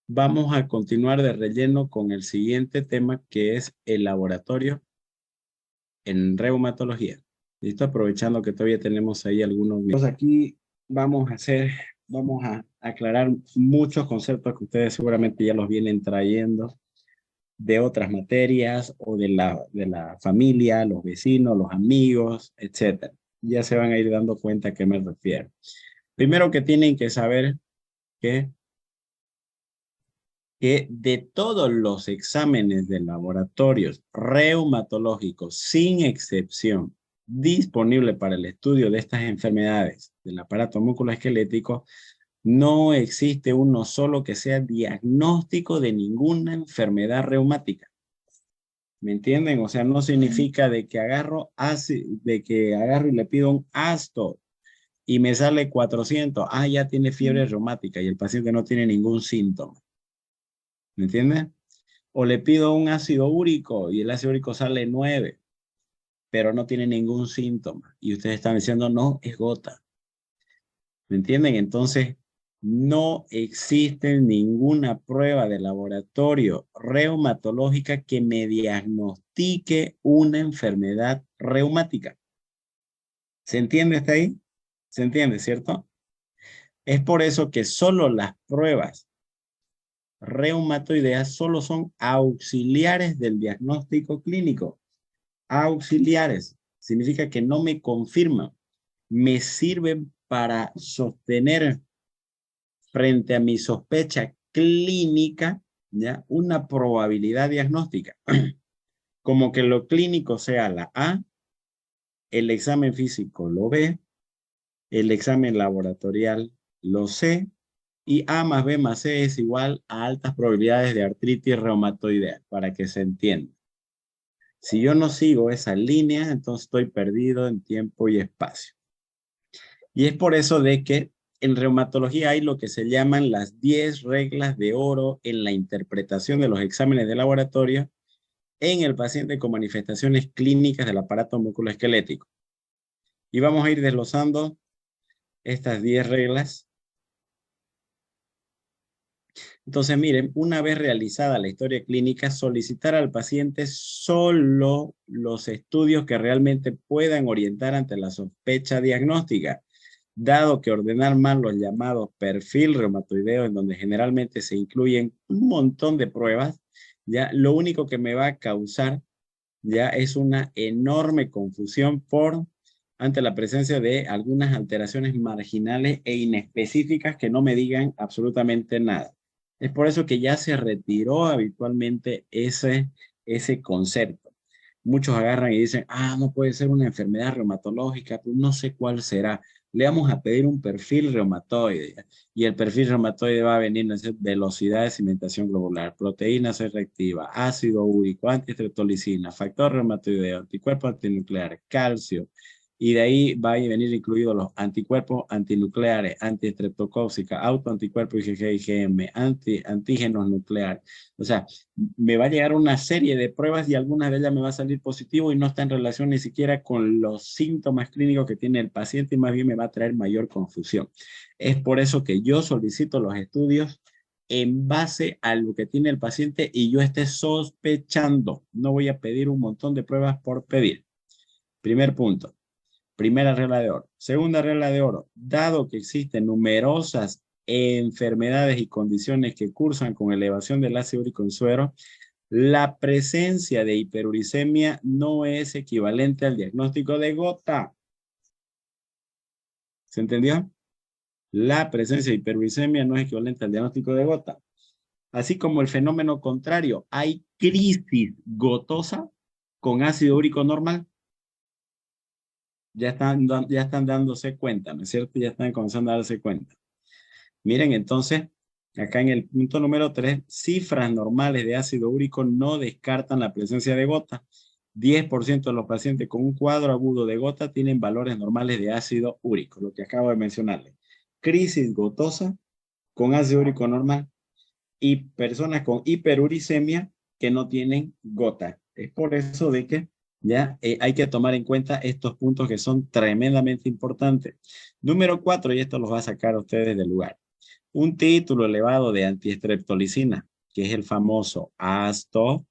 Vamos a continuar de relleno con el siguiente tema, que es el laboratorio en reumatología. ¿Listo? Aprovechando que todavía tenemos ahí algunos minutos. Aquí vamos a aclarar muchos conceptos que ustedes seguramente ya los vienen trayendo de otras materias o de la familia, los vecinos, los amigos, etc. Ya se van a ir dando cuenta a qué me refiero. Primero que tienen que saber que de todos los exámenes de laboratorios reumatológicos, sin excepción, disponibles para el estudio de estas enfermedades del aparato musculoesquelético, no existe uno solo que sea diagnóstico de ninguna enfermedad reumática. ¿Me entienden? O sea, no significa de que agarro y le pido un Astor y me sale 400. Ya tiene fiebre reumática y el paciente no tiene ningún síntoma. ¿Me entiendes? O le pido un ácido úrico y el ácido úrico sale 9, pero no tiene ningún síntoma. Y ustedes están diciendo, no, es gota. ¿Me entienden? Entonces, no existe ninguna prueba de laboratorio reumatológica que me diagnostique una enfermedad reumática. ¿Se entiende hasta ahí? ¿Se entiende, cierto? Es por eso que solo las pruebas reumatoideas solo son auxiliares del diagnóstico clínico. auxiliares. Significa que no me confirman, me sirven para sostener frente a mi sospecha clínica, ¿ya? Una probabilidad diagnóstica. Como que lo clínico sea la A, el examen físico lo B, el examen laboratorial lo C, y A más B más C es igual a altas probabilidades de artritis reumatoidea, para que se entienda. Si yo no sigo esa línea, entonces estoy perdido en tiempo y espacio. Y es por eso de que en reumatología hay lo que se llaman las 10 reglas de oro en la interpretación de los exámenes de laboratorio en el paciente con manifestaciones clínicas del aparato musculoesquelético. Y vamos a ir desglosando estas 10 reglas. Entonces, miren, una vez realizada la historia clínica, solicitar al paciente solo los estudios que realmente puedan orientar ante la sospecha diagnóstica, dado que ordenar mal los llamados perfil reumatoideo, en donde generalmente se incluyen un montón de pruebas, ya lo único que me va a causar ya es una enorme confusión ante la presencia de algunas alteraciones marginales e inespecíficas que no me digan absolutamente nada. Es por eso que ya se retiró habitualmente ese concepto. Muchos agarran y dicen, no puede ser una enfermedad reumatológica, pues no sé cuál será. Le vamos a pedir un perfil reumatoide. Y el perfil reumatoide va a venir a ser velocidad de cimentación globular, proteína C reactiva, ácido úrico, antiestreptolicina, factor reumatoideo, anticuerpos antinucleares, calcio. Y de ahí va a venir incluidos los anticuerpos antinucleares, antiestreptocóxica, autoanticuerpos IgG, IgM, antígenos nucleares. O sea, me va a llegar una serie de pruebas y algunas de ellas me va a salir positivo y no está en relación ni siquiera con los síntomas clínicos que tiene el paciente y más bien me va a traer mayor confusión. Es por eso que yo solicito los estudios en base a lo que tiene el paciente y yo esté sospechando. No voy a pedir un montón de pruebas por pedir. Primer punto. Primera regla de oro. Segunda regla de oro. Dado que existen numerosas enfermedades y condiciones que cursan con elevación del ácido úrico en suero, la presencia de hiperuricemia no es equivalente al diagnóstico de gota. ¿Se entendió? La presencia de hiperuricemia no es equivalente al diagnóstico de gota. Así como el fenómeno contrario, hay crisis gotosa con ácido úrico normal. Ya están dándose cuenta, ¿no es cierto? Ya están comenzando a darse cuenta. Miren, entonces, acá en el punto número 3, cifras normales de ácido úrico no descartan la presencia de gota. 10% de los pacientes con un cuadro agudo de gota tienen valores normales de ácido úrico, lo que acabo de mencionarles. Crisis gotosa con ácido úrico normal y personas con hiperuricemia que no tienen gota. Es por eso de que ya hay que tomar en cuenta estos puntos que son tremendamente importantes. Número 4, y esto los va a sacar a ustedes del lugar. Un título elevado de antiestreptolicina, que es el famoso ASTO.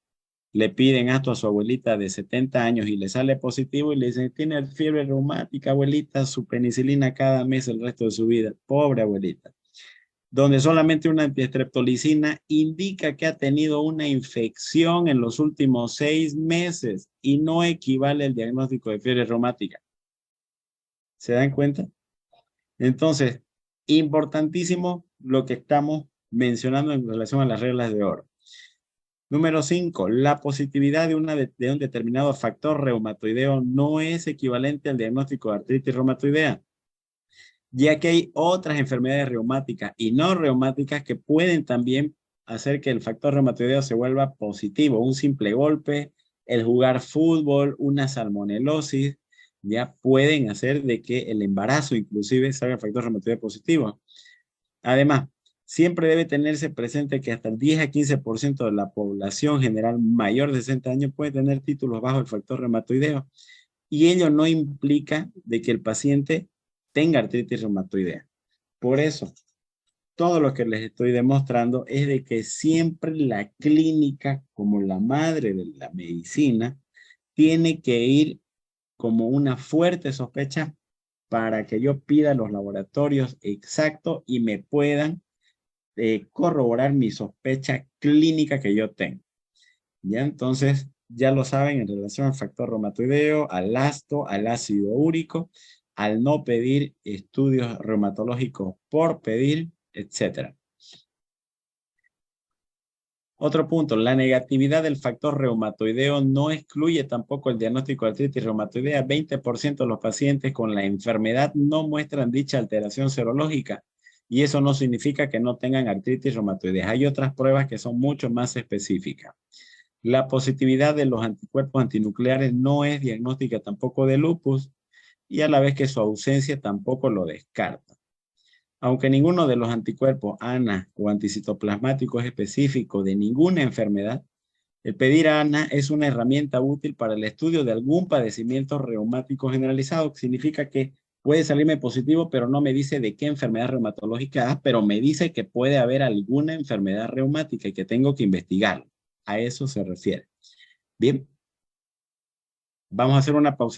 Le piden ASTO a su abuelita de 70 años y le sale positivo y le dicen, tiene fiebre reumática, abuelita, su penicilina cada mes el resto de su vida. Pobre abuelita. Donde solamente una antiestreptolicina indica que ha tenido una infección en los últimos 6 meses y no equivale al diagnóstico de fiebre reumática. ¿Se dan cuenta? Entonces, importantísimo lo que estamos mencionando en relación a las reglas de oro. Número 5, la positividad de un determinado factor reumatoideo no es equivalente al diagnóstico de artritis reumatoidea, ya que hay otras enfermedades reumáticas y no reumáticas que pueden también hacer que el factor reumatoideo se vuelva positivo. Un simple golpe, el jugar fútbol, una salmonelosis, ya pueden hacer de que el embarazo inclusive salga el factor reumatoideo positivo. Además, siempre debe tenerse presente que hasta el 10 a 15% de la población general mayor de 60 años puede tener títulos bajo el factor reumatoideo. Y ello no implica de que el paciente tenga artritis reumatoidea. Por eso, todo lo que les estoy demostrando es de que siempre la clínica, como la madre de la medicina, tiene que ir como una fuerte sospecha para que yo pida los laboratorios exactos y me puedan corroborar mi sospecha clínica que yo tengo. Ya entonces, ya lo saben, en relación al factor reumatoideo, al asto, al ácido úrico, al no pedir estudios reumatológicos por pedir, etc. Otro punto, la negatividad del factor reumatoideo no excluye tampoco el diagnóstico de artritis reumatoidea. 20% de los pacientes con la enfermedad no muestran dicha alteración serológica y eso no significa que no tengan artritis reumatoidea. Hay otras pruebas que son mucho más específicas. La positividad de los anticuerpos antinucleares no es diagnóstica tampoco de lupus y a la vez que su ausencia tampoco lo descarta. Aunque ninguno de los anticuerpos ANA o anticitoplasmático es específico de ninguna enfermedad, el pedir ANA es una herramienta útil para el estudio de algún padecimiento reumático generalizado, que significa que puede salirme positivo, pero no me dice de qué enfermedad reumatológica, pero me dice que puede haber alguna enfermedad reumática y que tengo que investigarlo. A eso se refiere. Bien, vamos a hacer una pausa.